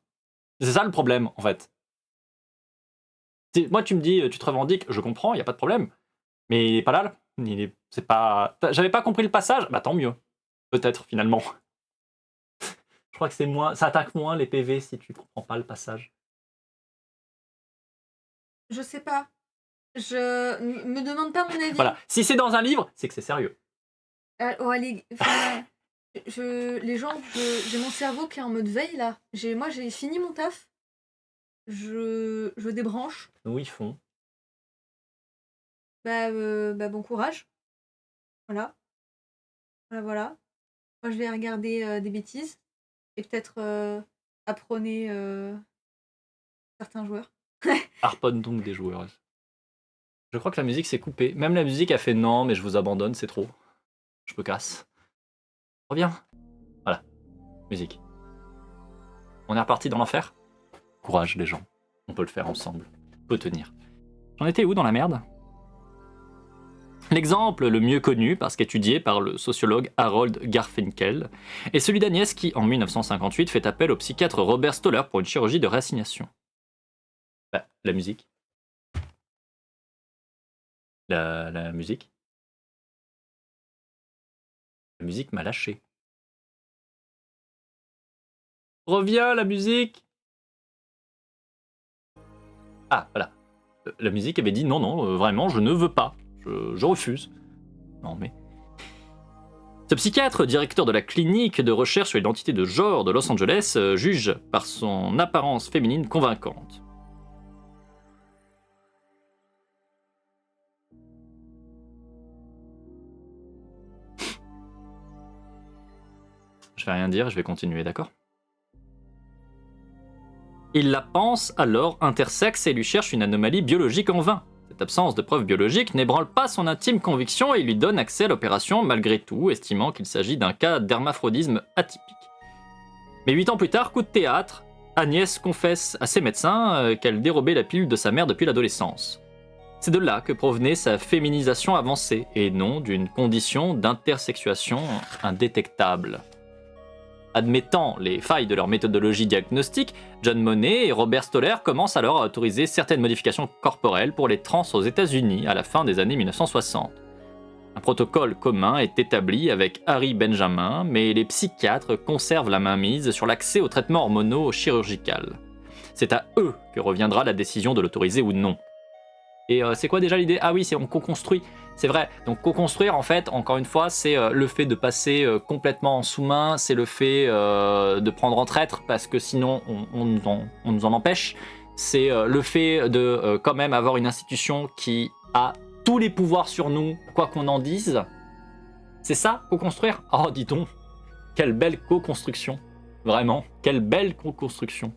C'est ça le problème, en fait. Moi, tu me dis, tu te revendiques, je comprends, il y a pas de problème. Mais il est pas là. C'est pas. J'avais pas compris le passage. Bah tant mieux. Peut-être finalement. Je crois que c'est moins, ça attaque moins les PV si tu comprends pas le passage. Je sais pas. Je me demande pas mon avis. Voilà. Si c'est dans un livre, c'est que c'est sérieux. Les gens, j'ai mon cerveau qui est en mode veille là. Moi j'ai fini mon taf. Je débranche. Nous, ils font. Bah bon courage. Voilà. Voilà. Moi je vais regarder des bêtises. Et peut-être apprôner certains joueurs. Harponne donc des joueurs. Je crois que la musique s'est coupée. Même la musique a fait non, mais je vous abandonne, c'est trop. Je me casse. Reviens. Voilà. Musique. On est reparti dans l'enfer. Courage les gens. On peut le faire ensemble. On peut tenir. J'en étais où dans la merde ? L'exemple le mieux connu, parce qu'étudié par le sociologue Harold Garfinkel, est celui d'Agnès qui, en 1958, fait appel au psychiatre Robert Stoller pour une chirurgie de réassignation. Bah, la musique. La musique. La musique m'a lâché. Reviens, la musique! Ah, voilà. La musique avait dit non, vraiment, je ne veux pas. Je refuse. Non, mais... Ce psychiatre, directeur de la clinique de recherche sur l'identité de genre de Los Angeles, juge par son apparence féminine convaincante. Je vais rien dire, je vais continuer, d'accord ? Il la pense alors intersexe et lui cherche une anomalie biologique en vain. Cette absence de preuves biologiques n'ébranle pas son intime conviction et lui donne accès à l'opération malgré tout, estimant qu'il s'agit d'un cas d'hermaphrodisme atypique. Mais 8 ans plus tard, coup de théâtre, Agnès confesse à ses médecins qu'elle dérobait la pilule de sa mère depuis l'adolescence. C'est de là que provenait sa féminisation avancée, et non d'une condition d'intersexuation indétectable. Admettant les failles de leur méthodologie diagnostique, John Monnet et Robert Stoller commencent alors à autoriser certaines modifications corporelles pour les trans aux États-Unis à la fin des années 1960. Un protocole commun est établi avec Harry Benjamin, mais les psychiatres conservent la mainmise sur l'accès aux traitements hormonaux chirurgicaux. C'est à eux que reviendra la décision de l'autoriser ou non. Et c'est quoi déjà l'idée ? Ah oui, c'est on co-construit. C'est vrai. Donc co-construire, en fait, encore une fois, c'est le fait de passer complètement en sous-main, c'est le fait de prendre en traître, parce que sinon on nous en empêche. C'est le fait de quand même avoir une institution qui a tous les pouvoirs sur nous, quoi qu'on en dise. C'est ça, co-construire ? Oh, dis donc, quelle belle co-construction. Vraiment, quelle belle co-construction.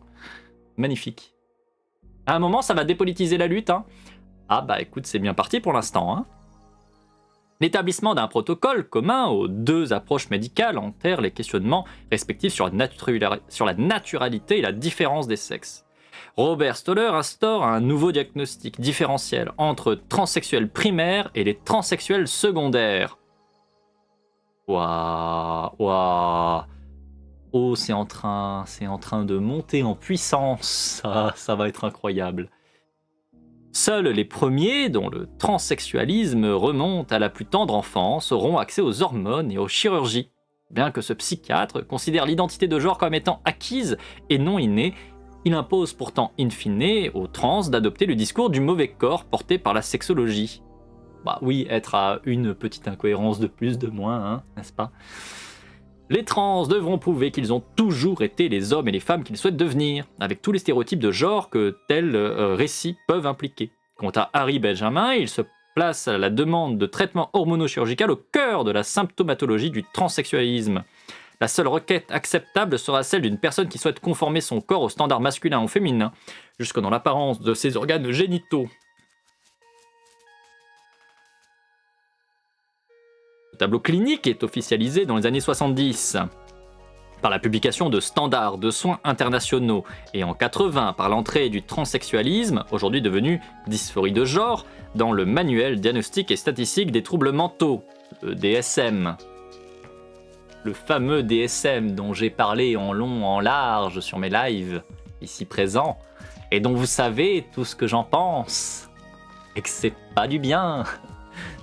Magnifique. À un moment, ça va dépolitiser la lutte, hein. Ah bah écoute, c'est bien parti pour l'instant, hein. L'établissement d'un protocole commun aux deux approches médicales enterre les questionnements respectifs sur la naturalité et la différence des sexes. Robert Stoller instaure un nouveau diagnostic différentiel entre transsexuels primaires et les transsexuels secondaires. Waouh. Oh, c'est en train de monter en puissance. Ça va être incroyable. Seuls les premiers, dont le transsexualisme remonte à la plus tendre enfance, auront accès aux hormones et aux chirurgies. Bien que ce psychiatre considère l'identité de genre comme étant acquise et non innée, il impose pourtant in fine aux trans d'adopter le discours du mauvais corps porté par la sexologie. Bah oui, être à une petite incohérence de plus, de moins, hein, n'est-ce pas ? Les trans devront prouver qu'ils ont toujours été les hommes et les femmes qu'ils souhaitent devenir, avec tous les stéréotypes de genre que tels récits peuvent impliquer. Quant à Harry Benjamin, il se place à la demande de traitement hormono-chirurgical au cœur de la symptomatologie du transsexualisme. La seule requête acceptable sera celle d'une personne qui souhaite conformer son corps aux standards masculins ou féminins, jusque dans l'apparence de ses organes génitaux. Le tableau clinique est officialisé dans les années 70 par la publication de standards de soins internationaux et en 80 par l'entrée du transsexualisme, aujourd'hui devenu dysphorie de genre, dans le manuel diagnostique et statistique des troubles mentaux, le DSM. Le fameux DSM dont j'ai parlé en long, en large sur mes lives, ici présents, et dont vous savez tout ce que j'en pense, et que c'est pas du bien.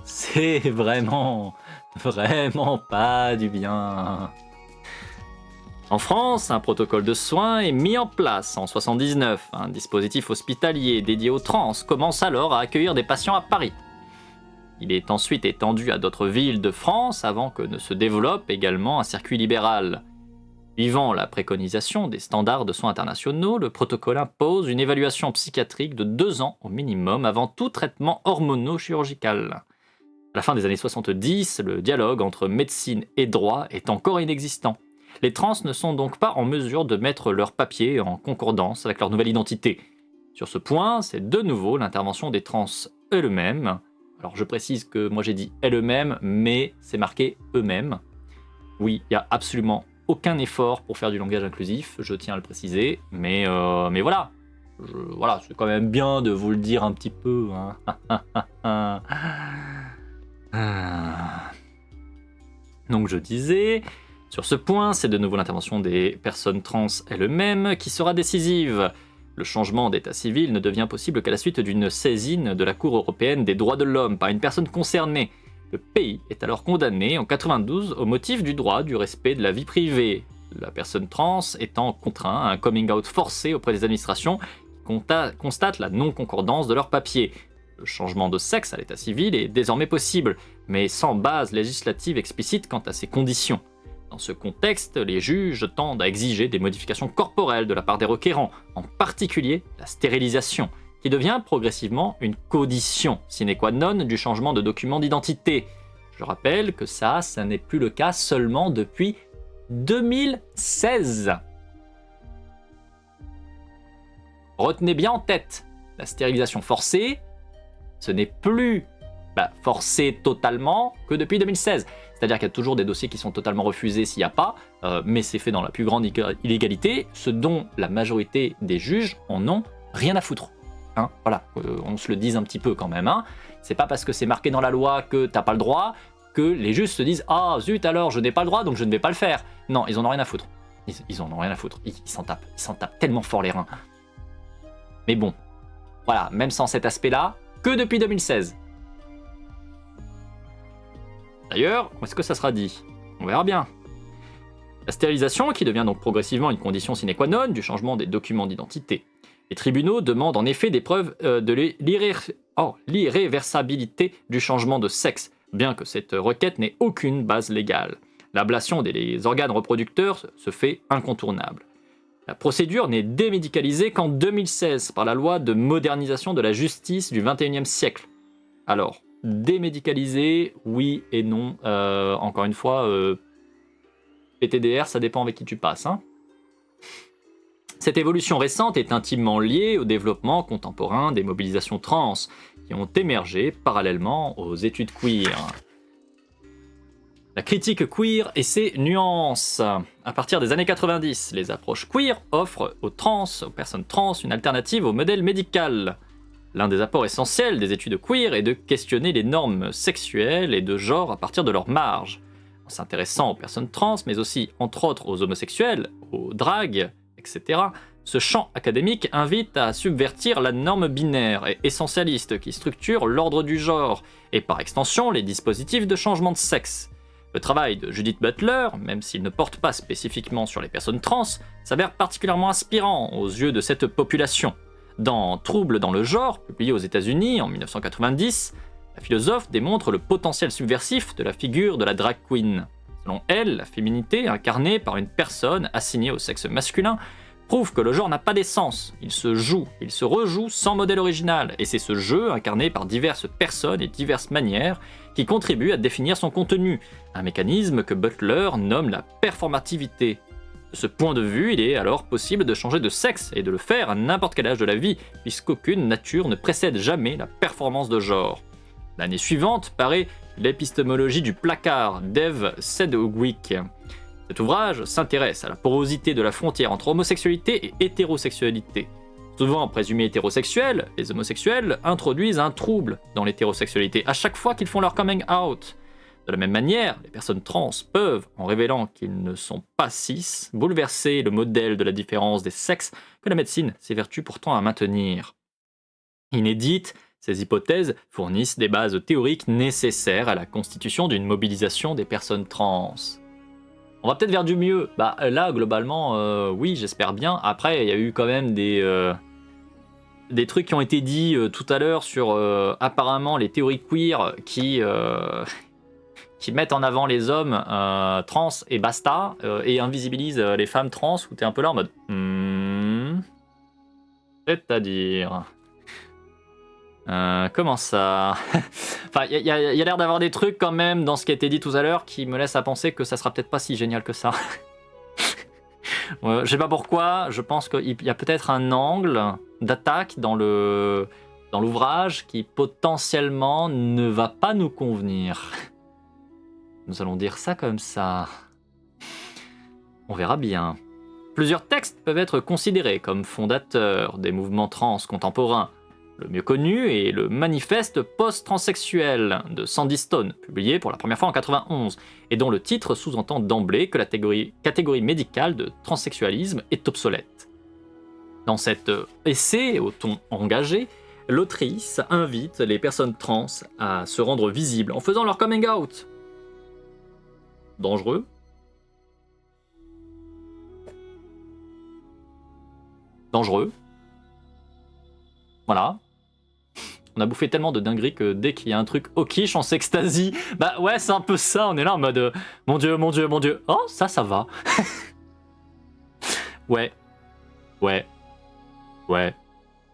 C'est vraiment pas du bien. En France, un protocole de soins est mis en place en 1979. Un dispositif hospitalier dédié aux trans commence alors à accueillir des patients à Paris. Il est ensuite étendu à d'autres villes de France avant que ne se développe également un circuit libéral. Suivant la préconisation des standards de soins internationaux, le protocole impose une évaluation psychiatrique de 2 ans au minimum avant tout traitement hormono-chirurgical. À la fin des années 70, le dialogue entre médecine et droit est encore inexistant. Les trans ne sont donc pas en mesure de mettre leurs papiers en concordance avec leur nouvelle identité. Sur ce point, c'est de nouveau l'intervention des trans eux-mêmes. Alors je précise que moi j'ai dit elles-mêmes, mais c'est marqué eux-mêmes. Oui, il n'y a absolument aucun effort pour faire du langage inclusif, je tiens à le préciser, mais voilà. Voilà, c'est quand même bien de vous le dire un petit peu. Hein. Donc je disais, sur ce point, c'est de nouveau l'intervention des personnes trans elles-mêmes qui sera décisive. Le changement d'état civil ne devient possible qu'à la suite d'une saisine de la Cour européenne des droits de l'homme par une personne concernée. Le pays est alors condamné en 92 au motif du droit du respect de la vie privée, la personne trans étant contrainte à un coming out forcé auprès des administrations qui constatent la non-concordance de leurs papiers. Le changement de sexe à l'état civil est désormais possible, mais sans base législative explicite quant à ses conditions. Dans ce contexte, les juges tendent à exiger des modifications corporelles de la part des requérants, en particulier la stérilisation, qui devient progressivement une condition sine qua non du changement de document d'identité. Je rappelle que ça n'est plus le cas seulement depuis 2016. Retenez bien en tête, la stérilisation forcée, ce n'est plus forcé totalement que depuis 2016. C'est-à-dire qu'il y a toujours des dossiers qui sont totalement refusés s'il n'y a pas, mais c'est fait dans la plus grande illégalité, ce dont la majorité des juges en ont rien à foutre. Hein, voilà, on se le dise un petit peu quand même. Hein. C'est pas parce que c'est marqué dans la loi que t'as pas le droit que les juges se disent « Ah zut alors, je n'ai pas le droit donc je ne vais pas le faire ». Non, ils en ont rien à foutre. Ils en ont rien à foutre. Ils s'en tapent tellement fort les reins. Mais bon, voilà, même sans cet aspect-là, que depuis 2016. D'ailleurs, où est-ce que ça sera dit ? On verra bien. La stérilisation, qui devient donc progressivement une condition sine qua non du changement des documents d'identité. Les tribunaux demandent en effet des preuves de l'irréversibilité du changement de sexe, bien que cette requête n'ait aucune base légale. L'ablation des organes reproducteurs se fait incontournable. La procédure n'est démédicalisée qu'en 2016 par la loi de modernisation de la justice du XXIe siècle. Alors, démédicalisé, oui et non. Encore une fois, PTDR, ça dépend avec qui tu passes. Hein. Cette évolution récente est intimement liée au développement contemporain des mobilisations trans qui ont émergé parallèlement aux études queer. La critique queer et ses nuances. À partir des années 90, les approches queer offrent aux personnes trans, une alternative au modèle médical. L'un des apports essentiels des études queer est de questionner les normes sexuelles et de genre à partir de leur marge. En s'intéressant aux personnes trans, mais aussi, entre autres, aux homosexuels, aux dragues, etc., ce champ académique invite à subvertir la norme binaire et essentialiste qui structure l'ordre du genre, et par extension les dispositifs de changement de sexe. Le travail de Judith Butler, même s'il ne porte pas spécifiquement sur les personnes trans, s'avère particulièrement inspirant aux yeux de cette population. Dans Troubles dans le genre, publié aux États-Unis en 1990, la philosophe démontre le potentiel subversif de la figure de la drag queen. Selon elle, la féminité incarnée par une personne assignée au sexe masculin prouve que le genre n'a pas d'essence, il se joue, il se rejoue sans modèle original, et c'est ce jeu incarné par diverses personnes et diverses manières qui contribue à définir son contenu, un mécanisme que Butler nomme la performativité. De ce point de vue, il est alors possible de changer de sexe et de le faire à n'importe quel âge de la vie, puisqu'aucune nature ne précède jamais la performance de genre. L'année suivante paraît L'épistémologie du placard d'Eve Sedgwick. Cet ouvrage s'intéresse à la porosité de la frontière entre homosexualité et hétérosexualité. Souvent présumés hétérosexuels, les homosexuels introduisent un trouble dans l'hétérosexualité à chaque fois qu'ils font leur coming out. De la même manière, les personnes trans peuvent, en révélant qu'ils ne sont pas cis, bouleverser le modèle de la différence des sexes que la médecine s'évertue pourtant à maintenir. Inédites, ces hypothèses fournissent des bases théoriques nécessaires à la constitution d'une mobilisation des personnes trans. On va peut-être vers du mieux. Là, globalement, oui, j'espère bien. Après, il y a eu quand même des trucs qui ont été dits tout à l'heure sur apparemment les théories queer qui mettent en avant les hommes trans et basta, et invisibilisent les femmes trans, où t'es un peu là en mode c'est-à-dire comment ça? Enfin, il y a l'air d'avoir des trucs quand même dans ce qui a été dit tout à l'heure qui me laissent à penser que ça sera peut-être pas si génial que ça. Je sais pas pourquoi, je pense qu'il y a peut-être un angle d'attaque dans l'ouvrage qui potentiellement ne va pas nous convenir. Nous allons dire ça comme ça. On verra bien. Plusieurs textes peuvent être considérés comme fondateurs des mouvements trans contemporains. Le mieux connu est le Manifeste post-transsexuel de Sandy Stone, publié pour la première fois en 1991, et dont le titre sous-entend d'emblée que la catégorie médicale de transsexualisme est obsolète. Dans cet essai au ton engagé, l'autrice invite les personnes trans à se rendre visibles en faisant leur coming out. Dangereux. Dangereux. Voilà. On a bouffé tellement de dingueries que dès qu'il y a un truc au quiche, on s'extasie. Bah ouais, c'est un peu ça, on est là en mode mon dieu, mon dieu, mon dieu. Oh, ça va. Ouais.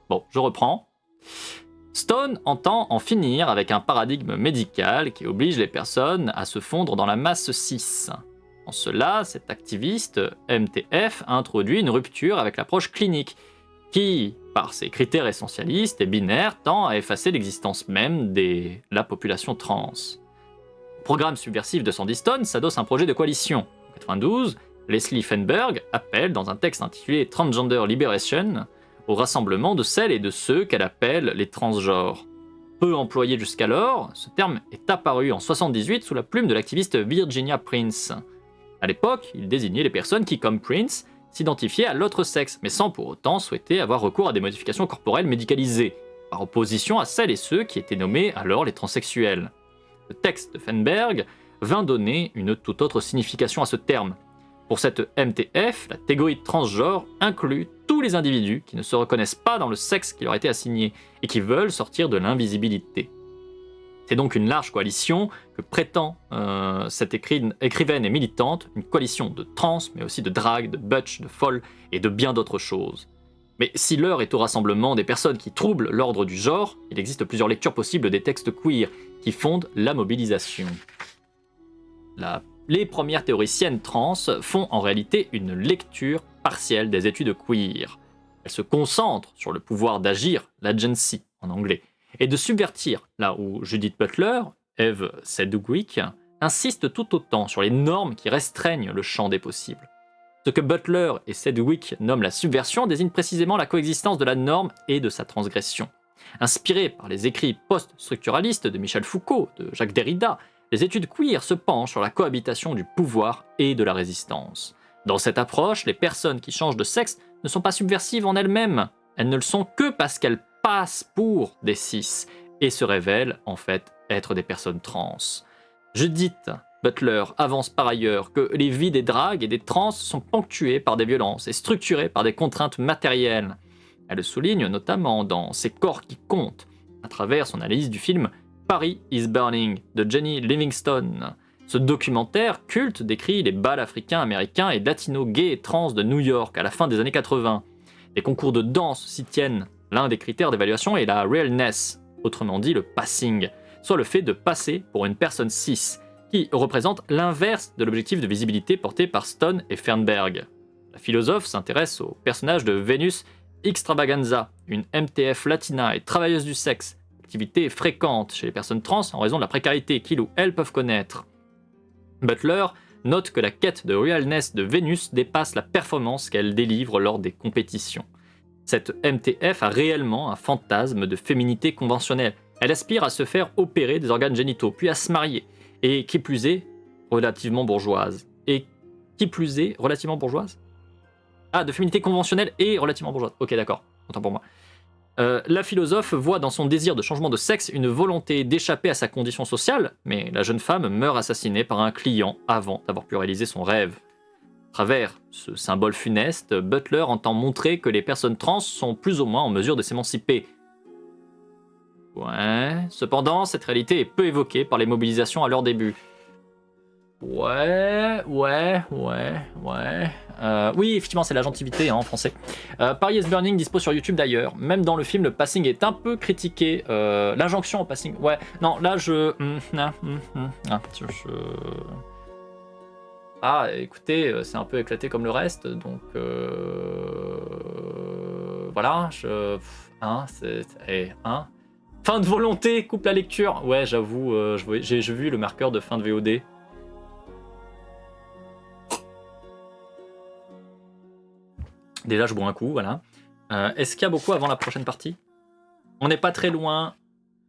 Bon, je reprends. Stone entend en finir avec un paradigme médical qui oblige les personnes à se fondre dans la masse cis. En cela, cet activiste MTF introduit une rupture avec l'approche clinique qui, par ses critères essentialistes et binaires, tend à effacer l'existence même de la population trans. Le programme subversif de Sandy Stone s'adosse à un projet de coalition. En 1992, Leslie Feinberg appelle, dans un texte intitulé Transgender Liberation, au rassemblement de celles et de ceux qu'elle appelle les transgenres. Peu employé jusqu'alors, ce terme est apparu en 1978 sous la plume de l'activiste Virginia Prince. À l'époque, il désignait les personnes qui, comme Prince, s'identifiaient à l'autre sexe, mais sans pour autant souhaiter avoir recours à des modifications corporelles médicalisées, par opposition à celles et ceux qui étaient nommés alors les transsexuels. Le texte de Feinberg vint donner une toute autre signification à ce terme. Pour cette MTF, la catégorie transgenre inclut tous les individus qui ne se reconnaissent pas dans le sexe qui leur a été assigné et qui veulent sortir de l'invisibilité. C'est donc une large coalition que prétend cette écrivaine et militante, une coalition de trans, mais aussi de drag, de butch, de folle et de bien d'autres choses. Mais si l'heure est au rassemblement des personnes qui troublent l'ordre du genre, il existe plusieurs lectures possibles des textes queer qui fondent la mobilisation. Les premières théoriciennes trans font en réalité une lecture partielle des études queer. Elles se concentrent sur le pouvoir d'agir, l'agency en anglais, et de subvertir, là où Judith Butler, Eve Sedgwick, insiste tout autant sur les normes qui restreignent le champ des possibles. Ce que Butler et Sedgwick nomment la subversion désigne précisément la coexistence de la norme et de sa transgression. Inspirés par les écrits post-structuralistes de Michel Foucault, de Jacques Derrida, les études queer se penchent sur la cohabitation du pouvoir et de la résistance. Dans cette approche, les personnes qui changent de sexe ne sont pas subversives en elles-mêmes. Elles ne le sont que parce qu'elles passent pour des cis et se révèlent en fait être des personnes trans. Judith Butler avance par ailleurs que les vies des dragues et des trans sont ponctuées par des violences et structurées par des contraintes matérielles. Elle le souligne notamment dans Ces corps qui comptent, à travers son analyse du film Paris is Burning de Jenny Livingston. Ce documentaire culte décrit les bals africains, américains et latinos gays et trans de New York à la fin des années 80. Les concours de danse s'y tiennent. L'un des critères d'évaluation est la realness, autrement dit le passing, soit le fait de passer pour une personne cis, qui représente l'inverse de l'objectif de visibilité porté par Stone et Fernberg. La philosophe s'intéresse au personnage de Vénus Extravaganza, une MTF latina et travailleuse du sexe, activité fréquente chez les personnes trans en raison de la précarité qu'ils ou elles peuvent connaître. Butler note que la quête de realness de Vénus dépasse la performance qu'elle délivre lors des compétitions. Cette MTF a réellement un fantasme de féminité conventionnelle. Elle aspire à se faire opérer des organes génitaux, puis à se marier, et qui plus est, relativement bourgeoise. Ah, de féminité conventionnelle et relativement bourgeoise. Ok, d'accord, autant pour moi. La philosophe voit dans son désir de changement de sexe une volonté d'échapper à sa condition sociale, mais la jeune femme meurt assassinée par un client avant d'avoir pu réaliser son rêve. À travers ce symbole funeste, Butler entend montrer que les personnes trans sont plus ou moins en mesure de s'émanciper. Ouais, cependant, cette réalité est peu évoquée par les mobilisations à leur début. Ouais. Oui, effectivement, c'est l'agentivité en français. Paris is Burning dispose sur YouTube d'ailleurs. Même dans le film, le passing est un peu critiqué. L'injonction au passing. Ouais, non, là Ah, écoutez, c'est un peu éclaté comme le reste, donc voilà. Fin de volonté, coupe la lecture. Ouais, j'avoue, j'ai vu le marqueur de fin de VOD. Déjà, je bois un coup, voilà. Est-ce qu'il y a beaucoup avant la prochaine partie ? On n'est pas très loin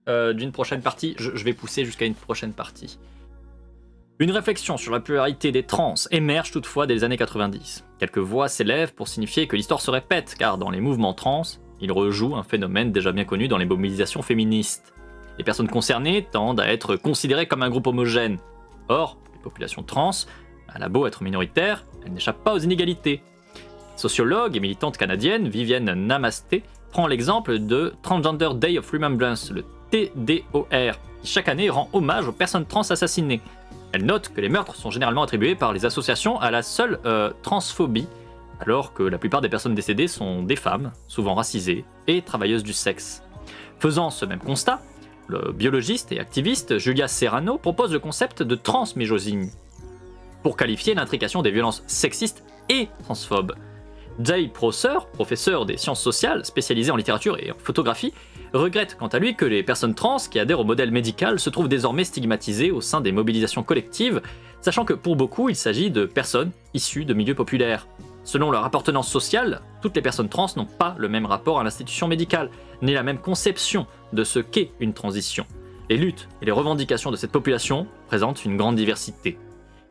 d'une prochaine partie. Je vais pousser jusqu'à une prochaine partie. Une réflexion sur la pluralité des trans émerge toutefois dès les années 90. Quelques voix s'élèvent pour signifier que l'histoire se répète, car dans les mouvements trans, il rejoue un phénomène déjà bien connu dans les mobilisations féministes. Les personnes concernées tendent à être considérées comme un groupe homogène. Or, les populations trans, elle a beau être minoritaire, elles n'échappent pas aux inégalités. Sociologue et militante canadienne Vivienne Namaste prend l'exemple de Transgender Day of Remembrance, le TDOR, qui chaque année rend hommage aux personnes trans assassinées. Elle note que les meurtres sont généralement attribués par les associations à la seule transphobie, alors que la plupart des personnes décédées sont des femmes, souvent racisées, et travailleuses du sexe. Faisant ce même constat, le biologiste et activiste Julia Serrano propose le concept de transméjosynie pour qualifier l'intrication des violences sexistes et transphobes. Jay Prosser, professeur des sciences sociales spécialisé en littérature et en photographie, regrette quant à lui que les personnes trans qui adhèrent au modèle médical se trouvent désormais stigmatisées au sein des mobilisations collectives, sachant que pour beaucoup il s'agit de personnes issues de milieux populaires. Selon leur appartenance sociale, toutes les personnes trans n'ont pas le même rapport à l'institution médicale, ni la même conception de ce qu'est une transition. Les luttes et les revendications de cette population présentent une grande diversité.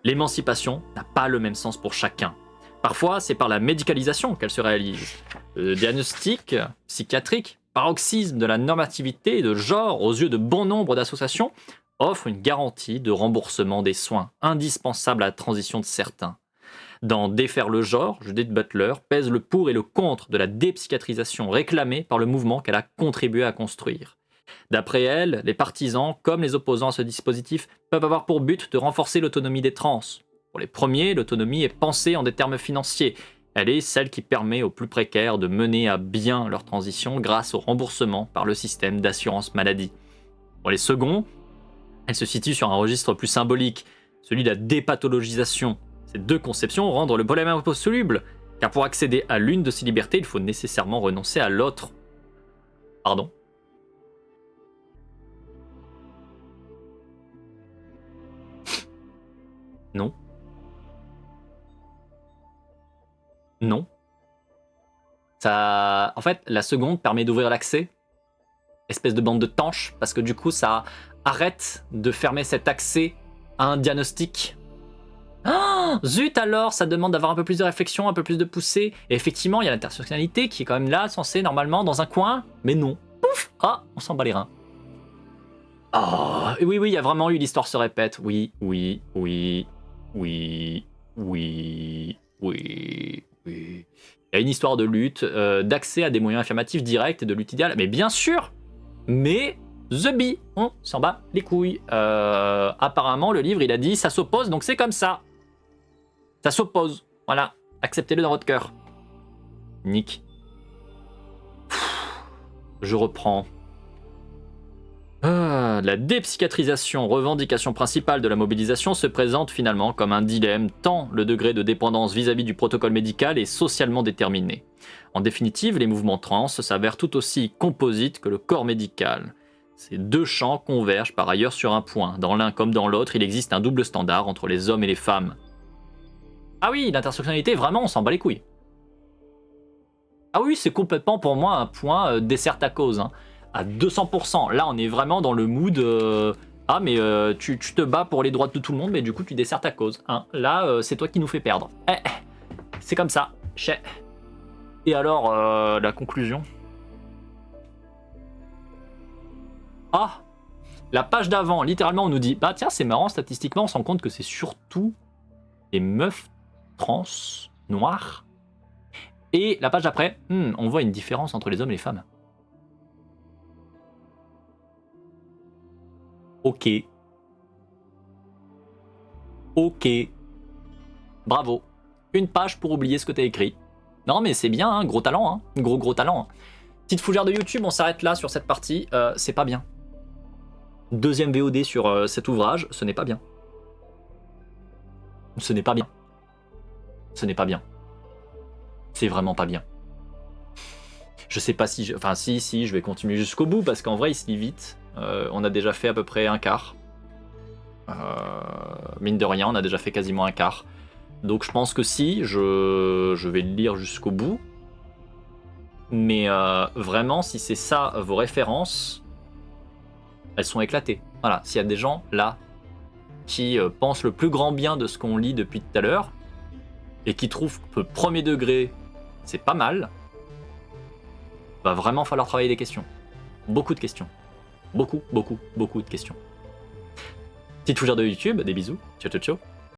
L'émancipation n'a pas le même sens pour chacun. Parfois, c'est par la médicalisation qu'elle se réalise. Le diagnostic psychiatrique, paroxysme de la normativité et de genre aux yeux de bon nombre d'associations, offre une garantie de remboursement des soins, indispensable à la transition de certains. Dans Défaire le genre, Judith Butler pèse le pour et le contre de la dépsychiatrisation réclamée par le mouvement qu'elle a contribué à construire. D'après elle, les partisans, comme les opposants à ce dispositif, peuvent avoir pour but de renforcer l'autonomie des trans. Pour les premiers, l'autonomie est pensée en des termes financiers. Elle est celle qui permet aux plus précaires de mener à bien leur transition grâce au remboursement par le système d'assurance maladie. Pour les seconds, elle se situe sur un registre plus symbolique, celui de la dépathologisation. Ces deux conceptions rendent le problème insoluble, car pour accéder à l'une de ces libertés, il faut nécessairement renoncer à l'autre. Pardon ? Non. Non. Ça, en fait, la seconde permet d'ouvrir l'accès. Espèce de bande de tanches, parce que du coup, ça arrête de fermer cet accès à un diagnostic. Ah, zut alors, ça demande d'avoir un peu plus de réflexion, un peu plus de poussée. Et effectivement, il y a l'intersectionnalité qui est quand même là, censée normalement dans un coin, mais non. Pouf. Ah, on s'en bat les reins. Oh, oui, il y a vraiment eu l'histoire se répète. Oui. Il y a une histoire de lutte, d'accès à des moyens affirmatifs directs et de lutte idéale. Mais bien sûr. Mais The Bee, on s'en bat les couilles. Apparemment, le livre, il a dit ça s'oppose, donc c'est comme ça. Ça s'oppose. Voilà. Acceptez-le dans votre cœur. Nick. Je reprends. La dépsychiatrisation, revendication principale de la mobilisation, se présente finalement comme un dilemme, tant le degré de dépendance vis-à-vis du protocole médical est socialement déterminé. En définitive, les mouvements trans s'avèrent tout aussi composites que le corps médical. Ces deux champs convergent par ailleurs sur un point. Dans l'un comme dans l'autre, il existe un double standard entre les hommes et les femmes. Ah oui, l'intersectionnalité, vraiment, on s'en bat les couilles. Ah oui, c'est complètement pour moi un point dessert à cause, hein. À 200%. Là, on est vraiment dans le mood ah, mais tu te bats pour les droits de tout le monde, mais du coup, tu desserres ta cause. Hein. Là, c'est toi qui nous fais perdre. C'est comme ça. Et alors, la conclusion? Ah, la page d'avant, littéralement, on nous dit bah tiens, c'est marrant, statistiquement, on se rend compte que c'est surtout les meufs trans noires. Et la page d'après, on voit une différence entre les hommes et les femmes. Ok. Bravo. Une page pour oublier ce que t'as écrit. Non mais c'est bien, hein, gros talent, hein. Gros talent. Hein. Petite fougère de YouTube, on s'arrête là sur cette partie. C'est pas bien. Deuxième VOD sur cet ouvrage, ce n'est pas bien. Ce n'est pas bien. C'est vraiment pas bien. Je sais pas si... Enfin si, je vais continuer jusqu'au bout, parce qu'en vrai, il se lit vite. On a déjà fait à peu près un quart. Mine de rien, on a déjà fait quasiment un quart. Donc je pense que si, je vais le lire jusqu'au bout. Mais vraiment, si c'est ça vos références, elles sont éclatées. Voilà, s'il y a des gens là qui pensent le plus grand bien de ce qu'on lit depuis tout à l'heure, et qui trouvent que premier degré, c'est pas mal, va vraiment falloir travailler des questions. Beaucoup de questions. Beaucoup de questions. Petite fougère de YouTube, des bisous. Ciao.